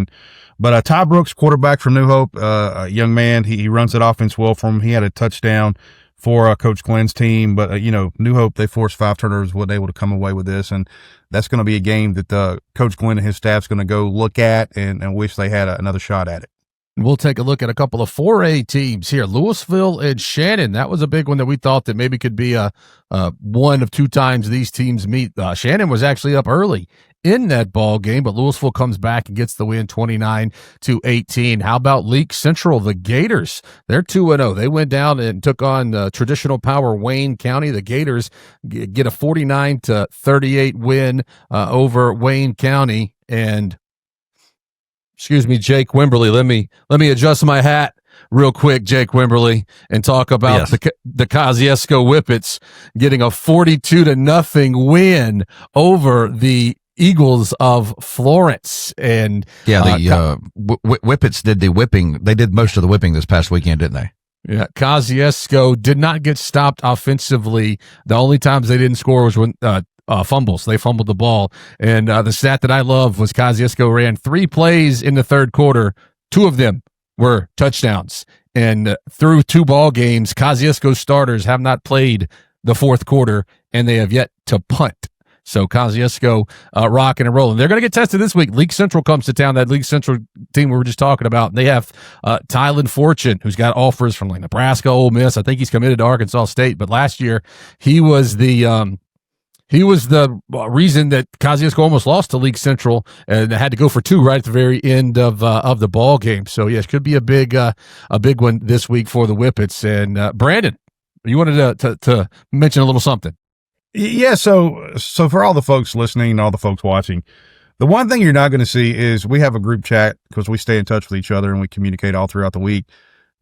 But Ty Brooks, quarterback from New Hope, a young man, he runs that offense well for him. He had a touchdown for Coach Glenn's team. But, New Hope, they forced 5 turnovers, wasn't able to come away with this. And that's going to be a game that Coach Glenn and his staff's going to go look at and wish they had another shot at it.
We'll take a look at a couple of 4A teams here. Louisville and Shannon. That was a big one that we thought that maybe could be one of 2 times these teams meet. Shannon was actually up early in that ball game, but Louisville comes back and gets the win 29-18. How about Leake Central, the Gators? They're 2-0. They went down and took on traditional power Wayne County. The Gators get a 49-38 win over Wayne County. And excuse me, Jake Wimberly. Let me adjust my hat real quick, Jake Wimberly, and talk about the Kosciuszko Whippets getting a 42-0 win over the Eagles of Florence. And
Whippets did the whipping. They did most of the whipping this past weekend, didn't they?
Yeah, Kosciuszko did not get stopped offensively. The only times they didn't score was when fumbles. They fumbled the ball. And the stat that I love was Kosciuszko ran 3 plays in the third quarter. 2 of them were touchdowns. And through 2 ball games, Kosciuszko starters have not played the fourth quarter, and they have yet to punt. So Kosciuszko rocking and rolling. They're going to get tested this week. League Central comes to town, that League Central team we were just talking about. They have Tylen Fortune, who's got offers from Nebraska, Ole Miss. I think he's committed to Arkansas State. But last year, he was the He was the reason that Kosciuszko almost lost to League Central and had to go for 2 right at the very end of the ball game. So yes, could be a big one this week for the Whippets. And Brandon, you wanted to mention a little something.
Yeah. So for all the folks listening, all the folks watching, the one thing you're not going to see is we have a group chat because we stay in touch with each other and we communicate all throughout the week.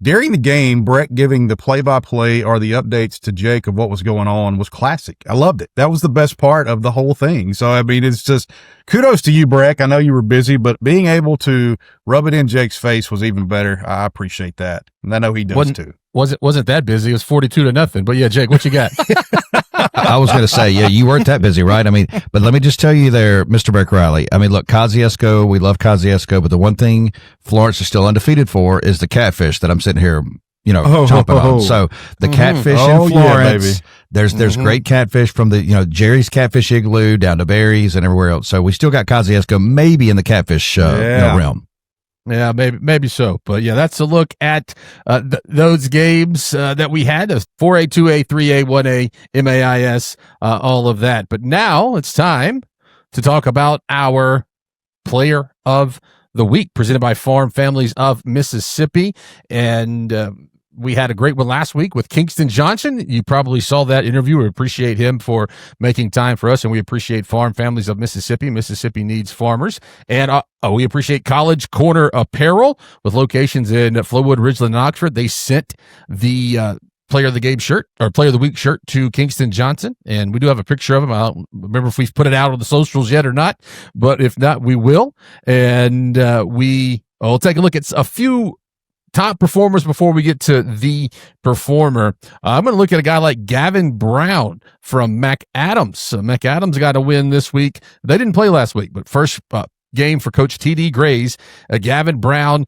During the game, Breck giving the play-by-play or the updates to Jake of what was going on was classic. I loved it. That was the best part of the whole thing. So, I mean, it's just kudos to you, Breck. I know you were busy, but being able to rub it in Jake's face was even better. I appreciate that. And I know he does too.
Wasn't that busy. It was 42-0. But yeah, Jake, what you got?
I was going to say, yeah, you weren't that busy, right? I mean, but let me just tell you there, Mr. Breck Riley. I mean, look, Kosciuszko, we love Kosciuszko, but the one thing Florence is still undefeated for is the catfish that I'm sitting here, chomping on. So the catfish in Florence, there's great catfish from the, Jerry's Catfish Igloo down to Barry's and everywhere else. So we still got Kosciuszko maybe in the catfish realm.
Yeah, maybe so. But yeah, that's a look at those games that we had, 4A, 2A, 3A, 1A, MAIS, all of that. But now it's time to talk about our player of the week presented by Farm Families of Mississippi. And we had a great one last week with Kingston Johnson. You probably saw that interview. We appreciate him for making time for us, and we appreciate Farm Families of Mississippi. Mississippi needs farmers. And we appreciate College Corner Apparel with locations in Flowood, Ridgeland, and Oxford. They sent the player of the game shirt or player of the week shirt to Kingston Johnson, and we do have a picture of him. I don't remember if we've put it out on the socials yet or not, but if not, we will. And we'll take a look at a few top performers before we get to the performer. I'm going to look at a guy like Gavin Brown from McAdams. So McAdams got a win this week. They didn't play last week, but first game for Coach T.D. Grays. Gavin Brown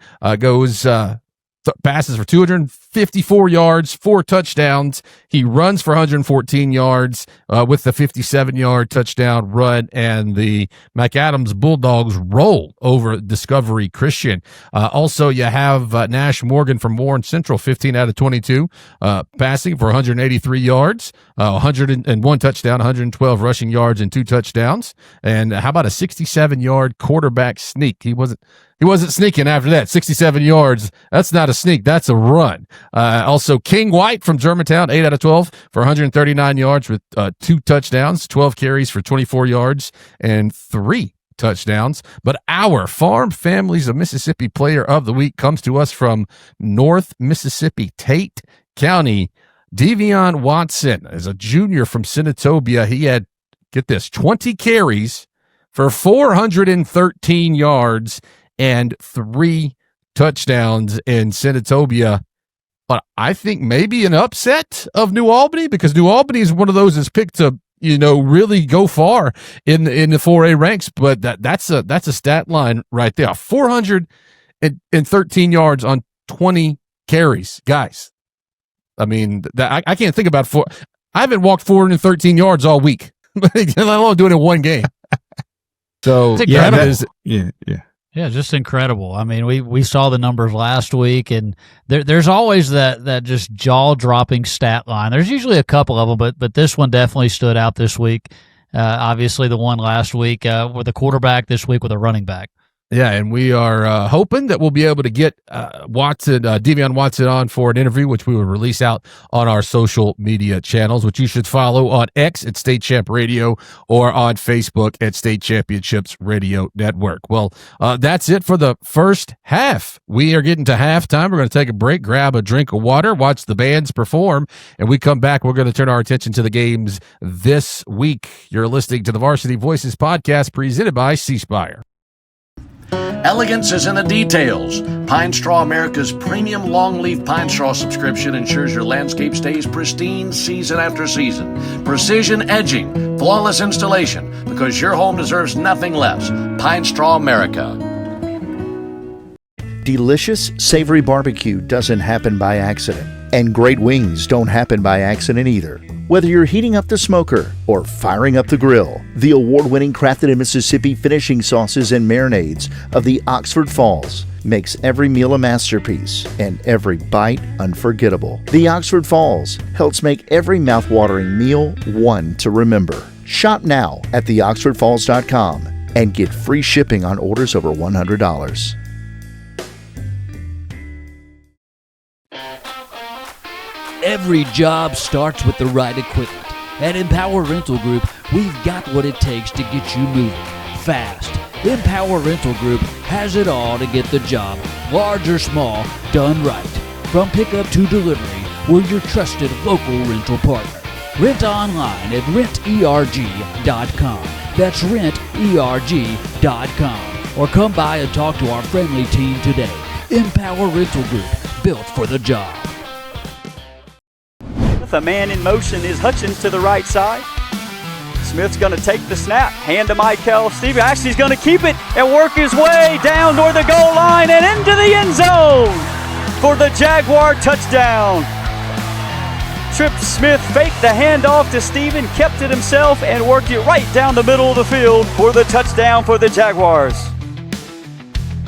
passes for 254 yards, 4 touchdowns. He runs for 114 yards with the 57-yard touchdown run, and the McAdams Bulldogs roll over Discovery Christian. Also, you have Nash Morgan from Warren Central, 15 out of 22, passing for 183 yards, 101 touchdown, 112 rushing yards, and 2 touchdowns. And how about a 67-yard quarterback sneak? He wasn't sneaking after that. 67 yards. That's not a sneak. That's a run. Also, King White from Germantown, 8 out of 12 for 139 yards with 2 touchdowns, 12 carries for 24 yards, and 3 touchdowns. But our Farm Families of Mississippi player of the week comes to us from North Mississippi, Tate County. Devion Watson is a junior from Senatobia. He had, get this, 20 carries for 413 yards and 3 touchdowns in Senatobia. But I think maybe an upset of New Albany, because New Albany is one of those that's picked to, really go far in the 4A ranks. But that's a stat line right there. 413 yards on 20 carries, guys. I mean, I can't think about I haven't walked 413 yards all week, let alone doing it in one game. So
Yeah, just incredible. I mean, we saw the numbers last week, and there's always that just jaw-dropping stat line. There's usually a couple of them, but this one definitely stood out this week. Obviously, the one last week with a quarterback, this week with a running back.
Yeah, and we are hoping that we'll be able to get Devion Watson on for an interview, which we will release out on our social media channels, which you should follow on X at State Champ Radio or on Facebook at State Championships Radio Network. Well, that's it for the first half. We are getting to halftime. We're going to take a break, grab a drink of water, watch the bands perform, and we come back. We're going to turn our attention to the games this week. You're listening to the Varsity Voices podcast presented by C Spire.
Elegance is in the details. Pine Straw America's premium longleaf pine straw subscription ensures your landscape stays pristine season after season. Precision edging, flawless installation, because your home deserves nothing less. Pine Straw America.
Delicious, savory barbecue doesn't happen by accident. And great wings don't happen by accident either. Whether you're heating up the smoker or firing up the grill, the award-winning crafted in Mississippi finishing sauces and marinades of the Oxford Falls makes every meal a masterpiece and every bite unforgettable. The Oxford Falls helps make every mouth-watering meal one to remember. Shop now at theoxfordfalls.com and get free shipping on orders over $100.
Every job starts with the right equipment. At Empower Rental Group, we've got what it takes to get you moving fast. Empower Rental Group has it all to get the job, large or small, done right. From pickup to delivery, we're your trusted local rental partner. Rent online at renterg.com. That's renterg.com. Or come by and talk to our friendly team today. Empower Rental Group, built for the job.
With a man in motion is Hutchins to the right side. Smith's going to take the snap, hand to Michael Stevens. Actually, he's going to keep it and work his way down toward the goal line and into the end zone for the Jaguar touchdown. Trip Smith faked the handoff to Steven, kept it himself, and worked it right down the middle of the field for the touchdown for the Jaguars.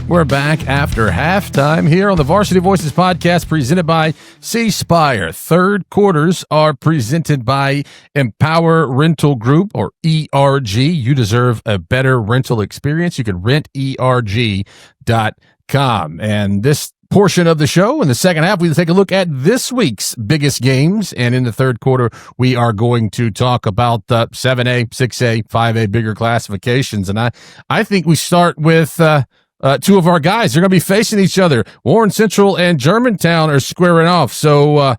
We're back after halftime here on the Varsity Voices podcast presented by C Spire. Third quarters are presented by Empower Rental Group, or ERG. You deserve a better rental experience. You can rent ERG.com. And this portion of the show, in the second half, we'll take a look at this week's biggest games. And in the third quarter, we are going to talk about 7A, 6A, 5A bigger classifications. And I think we start with two of our guys. They're going to be facing each other. Warren Central and Germantown are squaring off. So,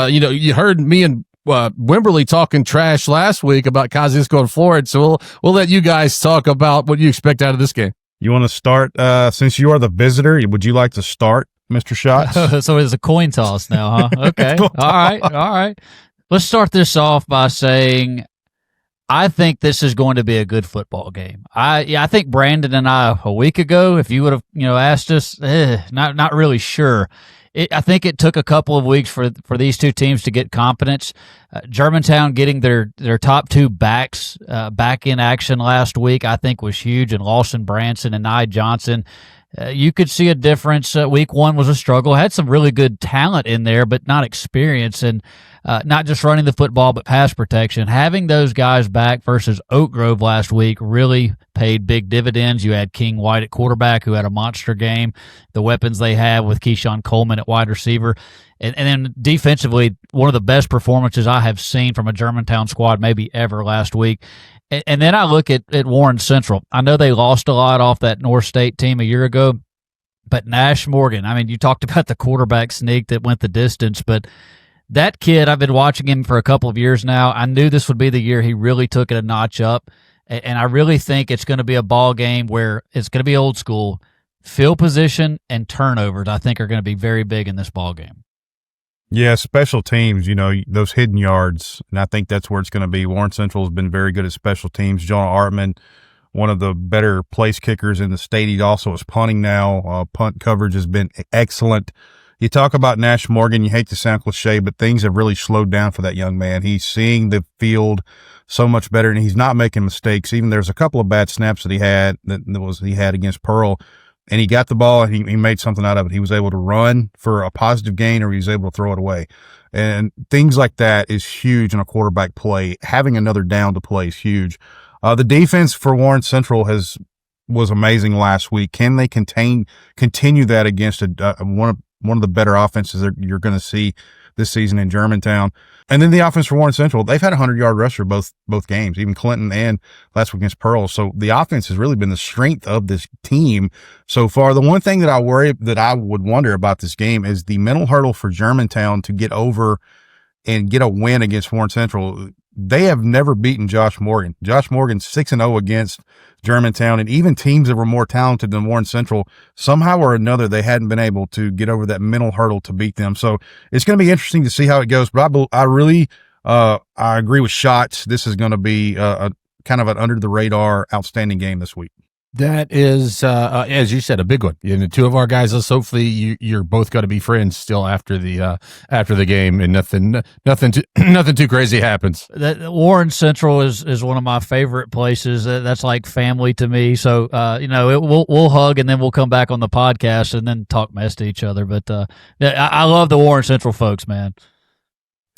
you heard me and Wimberly talking trash last week about Kosciuszko and Florida. So we'll let you guys talk about what you expect out of this game.
You want to start, since you are the visitor, would you like to start, Mr. Schatz?
So it's a coin toss now, huh? Okay. All right. Let's start this off by saying I think this is going to be a good football game. I think Brandon and I a week ago, if you would have asked us, not really sure. I think it took a couple of weeks for these two teams to get confidence. Germantown getting their top two backs back in action last week, I think, was huge. And Lawson Branson and Nye Johnson, you could see a difference. Week one was a struggle. Had some really good talent in there, but not experience. And not just running the football, but pass protection. Having those guys back versus Oak Grove last week really paid big dividends. You had King White at quarterback, who had a monster game. The weapons they have with Keyshawn Coleman at wide receiver. And then defensively, one of the best performances I have seen from a Germantown squad maybe ever last week. And then I look at Warren Central. I know they lost a lot off that North State team a year ago, but Nash Morgan, I mean, you talked about the quarterback sneak that went the distance, but that kid, I've been watching him for a couple of years now. I knew this would be the year he really took it a notch up, and I really think it's going to be a ball game where it's going to be old school. Field position and turnovers, I think, are going to be very big in this ball game.
Yeah, special teams, those hidden yards, and I think that's where it's going to be. Warren Central has been very good at special teams. John Artman, one of the better place kickers in the state. He also is punting now. Punt coverage has been excellent. You talk about Nash Morgan, you hate to sound cliche, but things have really slowed down for that young man. He's seeing the field so much better, and he's not making mistakes. Even there's a couple of bad snaps that he had against Pearl, and he got the ball and he made something out of it. He was able to run for a positive gain, or he was able to throw it away. And things like that is huge in a quarterback play. Having another down to play is huge. The defense for Warren Central was amazing last week. Can they continue that against one of the better offenses that you're going to see this season in Germantown? And then the offense for Warren Central, they've had a 100-yard rusher both games, even Clinton and last week against Pearl. So the offense has really been the strength of this team so far. The one thing that I would wonder about this game is the mental hurdle for Germantown to get over and get a win against Warren Central. They have never beaten Josh Morgan. Josh Morgan's 6-0 against Germantown, and even teams that were more talented than Warren Central, somehow or another, they hadn't been able to get over that mental hurdle to beat them. So it's going to be interesting to see how it goes. But I really agree with Schatz. This is going to be a kind of an under the radar, outstanding game this week.
That is, as you said, a big one. And the two of our guys, hopefully you're both going to be friends still after the game, and nothing too crazy happens.
That Warren Central is one of my favorite places. That's like family to me. So we'll hug, and then we'll come back on the podcast and then talk mess to each other. But I love the Warren Central folks, man.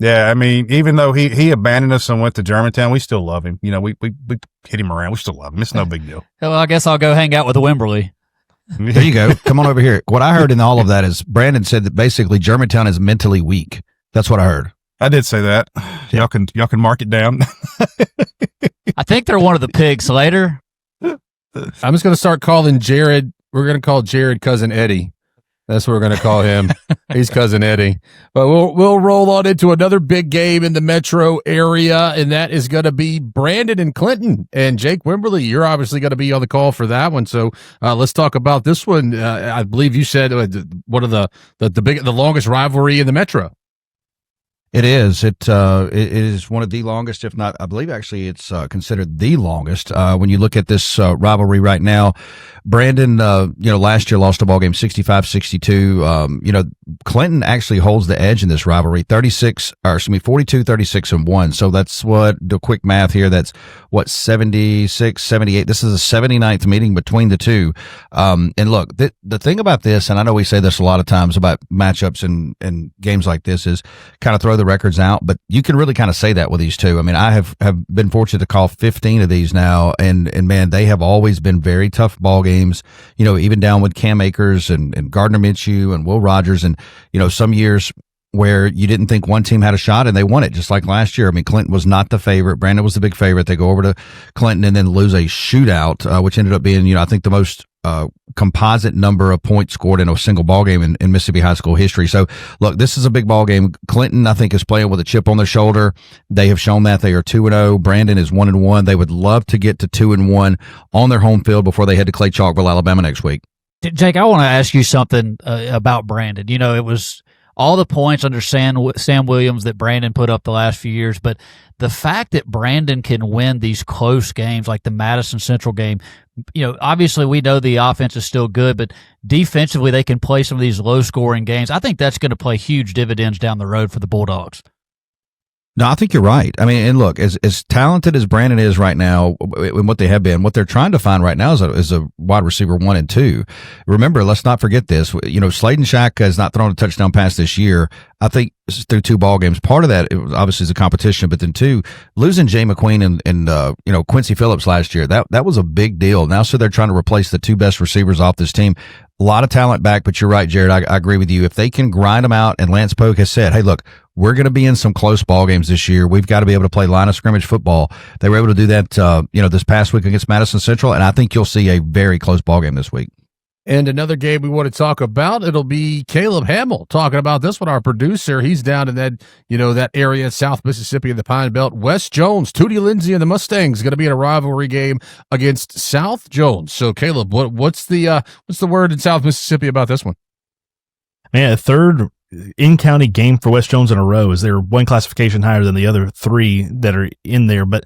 Yeah, I mean, even though he abandoned us and went to Germantown, we still love him. We hit him around. We still love him. It's no big deal.
Well, I guess I'll go hang out with Wimberly.
There you go. Come on over here. What I heard in all of that is Brandon said that basically Germantown is mentally weak. That's what I heard.
I did say that. Y'all can mark it down.
I think they're one of the pigs later.
I'm just going to start calling Jared. We're going to call Jared Cousin Eddie. That's what we're going to call him. He's Cousin Eddie. But we'll roll on into another big game in the metro area, and that is going to be Brandon and Clinton. And Jake Wimberly, you're obviously going to be on the call for that one. So let's talk about this one. I believe you said one of the longest rivalry in the metro.
It is. It is one of the longest, if not, I believe actually it's considered the longest. When you look at this rivalry right now, Brandon, last year lost a ball game 65-62. Clinton actually holds the edge in this rivalry, 42, 36 and 1. So that's what the quick math here. That's what 76, 78. This is a 79th meeting between the two. And look, the thing about this, and I know we say this a lot of times about matchups and games like this, is kind of throw the records out, but you can really kind of say that with these two. I mean, I have been fortunate to call 15 of these now, and man, they have always been very tough ball games, even down with Cam Akers and Gardner Minshew and Will Rogers, and some years where you didn't think one team had a shot and they won it, just like last year. I mean, Clinton was not the favorite. Brandon was the big favorite. They go over to Clinton and then lose a shootout, which ended up being, I think the most composite number of points scored in a single ball game in Mississippi high school history. So look, this is a big ball game. Clinton, I think, is playing with a chip on their shoulder. They have shown that they are 2-0. Brandon is 1-1. They would love to get to 2-1 on their home field before they head to Clay Chalkville, Alabama next week.
Jake, I want to ask you something about Brandon. It was all the points under Sam Williams that Brandon put up the last few years, but the fact that Brandon can win these close games like the Madison Central game, obviously we know the offense is still good, but defensively they can play some of these low-scoring games. I think that's going to play huge dividends down the road for the Bulldogs.
No, I think you're right. I mean, and look, as talented as Brandon is right now, and what they have been, what they're trying to find right now is a wide receiver 1 and 2. Remember, let's not forget this. Sladen Shack has not thrown a touchdown pass this year. I think through 2 ball games. Part of that, it was obviously, is a competition, but then 2, losing Jay McQueen and Quincy Phillips last year, that was a big deal. Now, so they're trying to replace the 2 best receivers off this team. A lot of talent back, but you're right, Jared. I agree with you. If they can grind them out, and Lance Polk has said, hey, look, we're going to be in some close ball games this year. We've got to be able to play line of scrimmage football. They were able to do that, this past week against Madison Central, and I think you'll see a very close ball game this week.
And another game we want to talk about, it'll be Caleb Hamill talking about this one. Our producer, he's down in that, that area, South Mississippi in the Pine Belt. Wes Jones, Tootie Lindsay and the Mustangs going to be in a rivalry game against South Jones. So Caleb, what's the word in South Mississippi about this one?
Man, a third in-county game for West Jones in a row. Is there one classification higher than the other 3 that are in there? But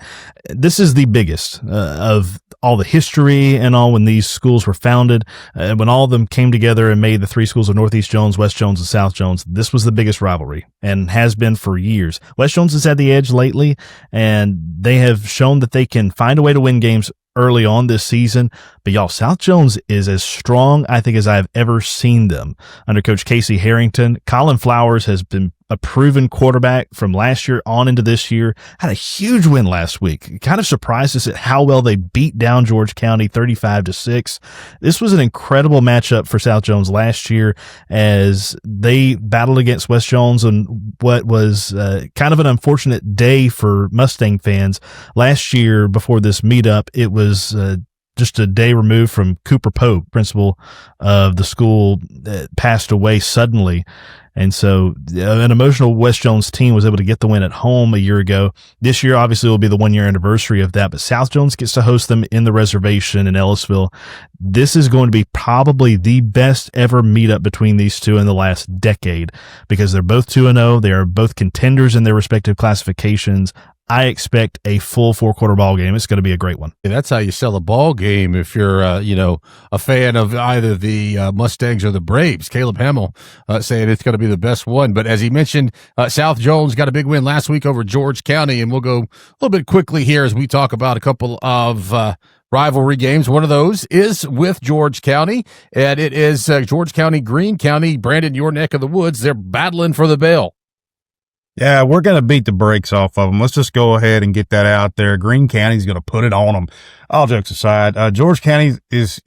this is the biggest of all the history and all when these schools were founded. When all of them came together and made the 3 schools of Northeast Jones, West Jones, and South Jones, this was the biggest rivalry and has been for years. West Jones has had the edge lately, and they have shown that they can find a way to win games early on this season. But y'all, South Jones is as strong, I think, as I've ever seen them under Coach Casey Harrington. Colin Flowers has been a proven quarterback from last year on into this year. Had a huge win last week. Kind of surprised us at how well they beat down George County 35-6. This was an incredible matchup for South Jones last year as they battled against West Jones on what was kind of an unfortunate day for Mustang fans. Last year, before this meetup, it was just a day removed from Cooper Pope, principal of the school, that passed away suddenly. And so an emotional West Jones team was able to get the win at home a year ago. This year, obviously, will be the 1-year anniversary of that, but South Jones gets to host them in the reservation in Ellisville. This is going to be probably the best ever meetup between these two in the last decade because they're both 2-0. They are both contenders in their respective classifications. I expect a full 4-quarter ball game. It's going to be a great one.
And that's how you sell a ball game if you're, a fan of either the Mustangs or the Braves. Caleb Hamill saying it's going to be the best one. But as he mentioned, South Jones got a big win last week over George County, and we'll go a little bit quickly here as we talk about a couple of rivalry games. One of those is with George County, and it is George County, Greene County. Brandon, your neck of the woods. They're battling for the bell.
Yeah, we're going to beat the brakes off of them. Let's just go ahead and get that out there. Greene County's going to put it on them. All jokes aside, George County is,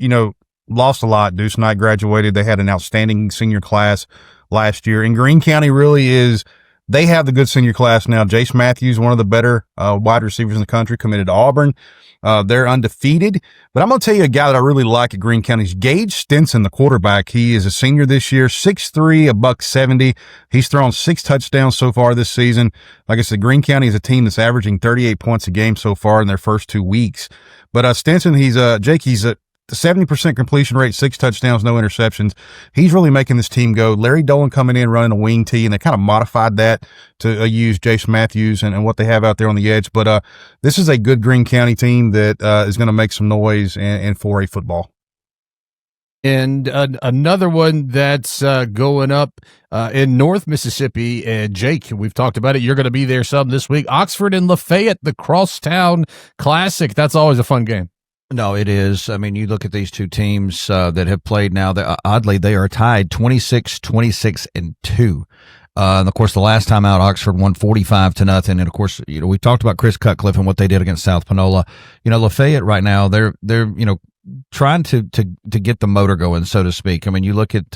lost a lot. Deuce Knight graduated. They had an outstanding senior class last year. And Greene County really is, they have the good senior class now. Jace Matthews, one of the better wide receivers in the country, committed to Auburn. They're undefeated. But I'm going to tell you a guy that I really like at Greene County is Gage Stinson, the quarterback. He is a senior this year, 6'3", $170. He's thrown 6 touchdowns so far this season. Like I said, Greene County is a team that's averaging 38 points a game so far in their first 2 weeks. But Stinson, he's a 70% completion rate, 6 touchdowns, no interceptions. He's really making this team go. Larry Dolan coming in, running a wing tee, and they kind of modified that to use Jace Matthews and what they have out there on the edge. But this is a good Greene County team that is going to make some noise in 4A football.
And another one that's going up in North Mississippi, and Jake, we've talked about it. You're going to be there some this week. Oxford and Lafayette, the Crosstown Classic. That's always a fun game.
No, it is. I mean, you look at these two teams that have played now. Oddly, they are tied 26-2. And of course, the last time out, Oxford won 45-0. And of course, we talked about Chris Cutcliffe and what they did against South Panola. Lafayette right now, they're trying to get the motor going, so to speak. I mean, you look at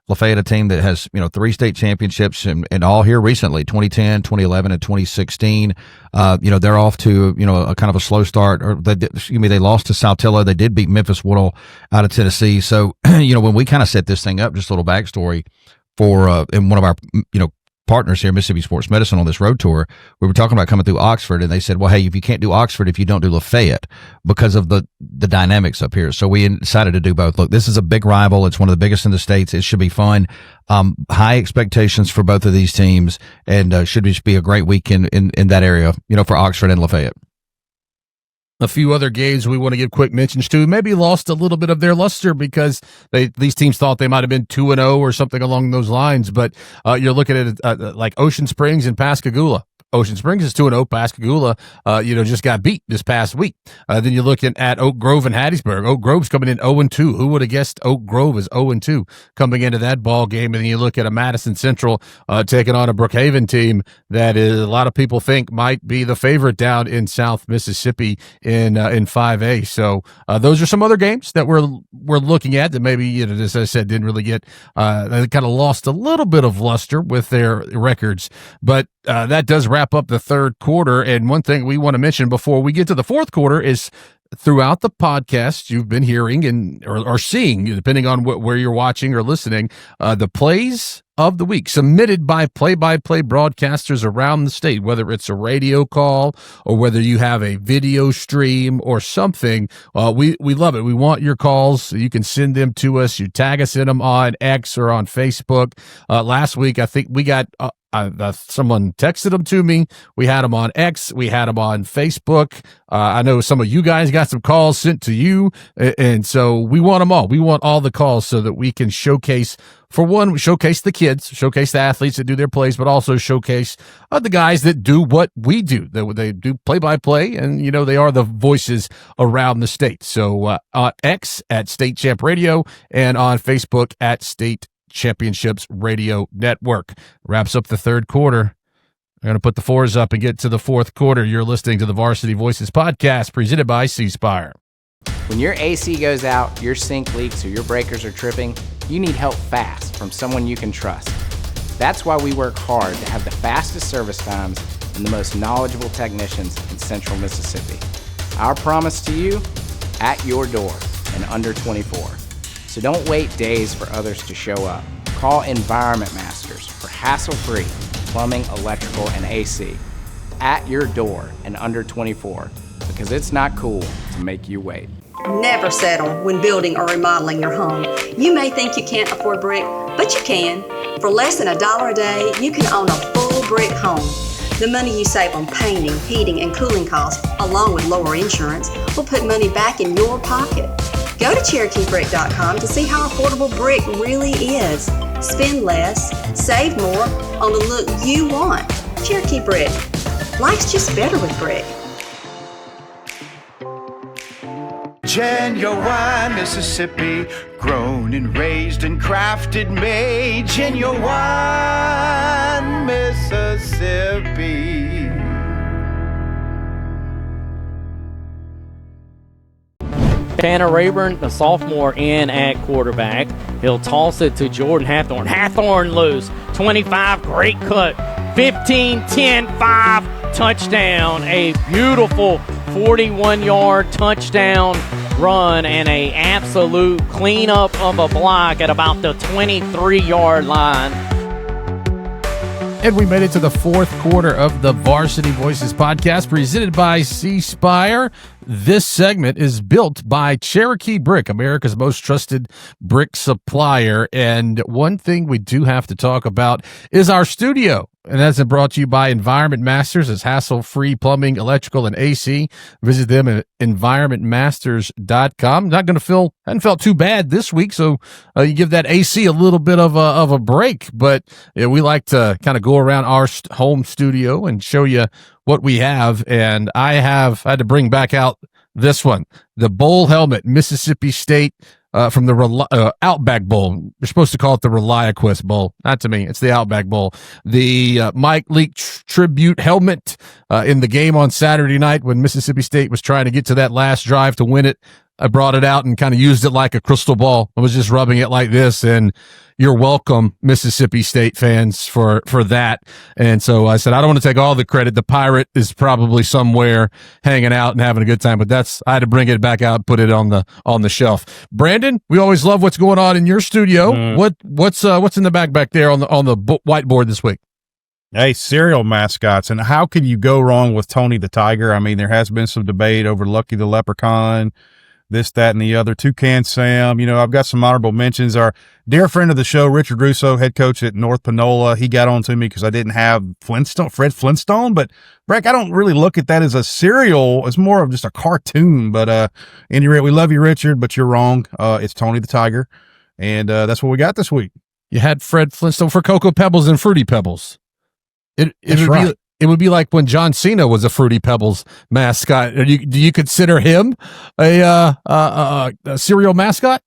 Lafayette, a team that has 3 state championships and all here recently, 2010, 2011, and 2016. They're off to a kind of a slow start. Or they lost to Saltillo. They did beat Memphis Woodall out of Tennessee. So when we kind of set this thing up, just a little backstory for in one of our partners here, Mississippi Sports Medicine, on this road tour, we were talking about coming through Oxford, and they said, well, hey, if you can't do Oxford, if you don't do Lafayette, because of the dynamics up here. So we decided to do both. Look, this is a big rival. It's one of the biggest in the states. It should be fun. High expectations for both of these teams, and should just be a great weekend in that area, for Oxford and Lafayette.
A few other games we want to give quick mentions to maybe lost a little bit of their luster because these teams thought they might have been 2-0 or something along those lines. But you're looking at it like Ocean Springs and Pascagoula. Ocean Springs is 2-0. Pascagoula, just got beat this past week. Then you're looking at Oak Grove and Hattiesburg. Oak Grove's coming in 0-2. Who would have guessed Oak Grove is 0-2 coming into that ball game? And then you look at a Madison Central taking on a Brookhaven team that a lot of people think might be the favorite down in South Mississippi in 5A. So those are some other games that we're looking at that maybe, as I said, didn't really get they kind of lost a little bit of luster with their records. But that does wrap up the third quarter. And one thing we want to mention before we get to the fourth quarter is throughout the podcast, you've been hearing or seeing, depending on where you're watching or listening, the plays of the week submitted by play-by-play broadcasters around the state, whether it's a radio call or whether you have a video stream or something. We love it. We want your calls. You can send them to us. You tag us in them on X or on Facebook. Last week, I think we got someone texted them to me. We had them on X. We had them on Facebook. I know some of you guys got some calls sent to you. And so we want them all. We want all the calls so that we can showcase the kids, showcase the athletes that do their plays, but also showcase the guys that do what we do. They do play-by-play, and, they are the voices around the state. So on X at State Champ Radio and on Facebook at State Championships Radio Network. Wraps up the third quarter. We're going to put the fours up and get to the fourth quarter. You're listening to the Varsity Voices podcast presented by C-Spire.
When your AC goes out, your sink leaks, or your breakers are tripping, you need help fast from someone you can trust. That's why we work hard to have the fastest service times and the most knowledgeable technicians in Central Mississippi. Our promise to you, at your door in under 24. So don't wait days for others to show up. Call Environment Masters for hassle-free plumbing, electrical, and AC. At your door in under 24, because it's not cool to make you wait.
Never settle when building or remodeling your home. You may think you can't afford brick, but you can. For less than $1 a day, you can own a full brick home. The money you save on painting, heating, and cooling costs, along with lower insurance, will put money back in your pocket. Go to CherokeeBrick.com to see how affordable brick really is. Spend less, save more on the look you want. Cherokee Brick. Life's just better with brick.
Genuine Mississippi, grown and raised and crafted, made genuine. Mississippi.
Tanner Rayburn, the sophomore, in at quarterback. He'll toss it to Jordan Hathorn. Hathorn loose. 25, great cut. 15, 10, 5, touchdown. A beautiful 41-yard touchdown run and a absolute cleanup of a block at about the 23-yard line.
And we made it to the fourth quarter of the Varsity Voices podcast presented by C Spire. This segment is built by Cherokee Brick, America's most trusted brick supplier. And one thing we do have to talk about is our studio. And that's brought to you by Environment Masters. It's hassle-free plumbing, electrical, and AC. Visit them at environmentmasters.com. Hadn't felt too bad this week, so you give that AC a little bit of a break. But we like to kind of go around our home studio and show you what we have. And I had to bring back out this one, the bowl helmet, Mississippi State. From the Outback Bowl. You're supposed to call it the Reliaquist Bowl. Not to me. It's the Outback Bowl. The Mike Leake tribute helmet in the game on Saturday night when Mississippi State was trying to get to that last drive to win it. I brought it out and kind of used it like a crystal ball. I was just rubbing it like this, and you're welcome, Mississippi State fans, for that. And so I said, I don't want to take all the credit. The Pirate is probably somewhere hanging out and having a good time, but I had to bring it back out and put it on the shelf. Brandon, we always love what's going on in your studio. What's in the back there on the whiteboard this week?
Hey, cereal mascots. And how can you go wrong with Tony the Tiger? I mean, there has been some debate over Lucky the Leprechaun, this, that, and the other. Toucan Sam. I've got some honorable mentions. Our dear friend of the show, Richard Russo, head coach at North Panola. He got on to me because I didn't have Fred Flintstone. But, Breck, I don't really look at that as a cereal. It's more of just a cartoon. But any rate, we love you, Richard, but you're wrong. It's Tony the Tiger. And that's what we got this week.
You had Fred Flintstone for Cocoa Pebbles and Fruity Pebbles. It would be like when John Cena was a Fruity Pebbles mascot. Do you consider him a cereal mascot?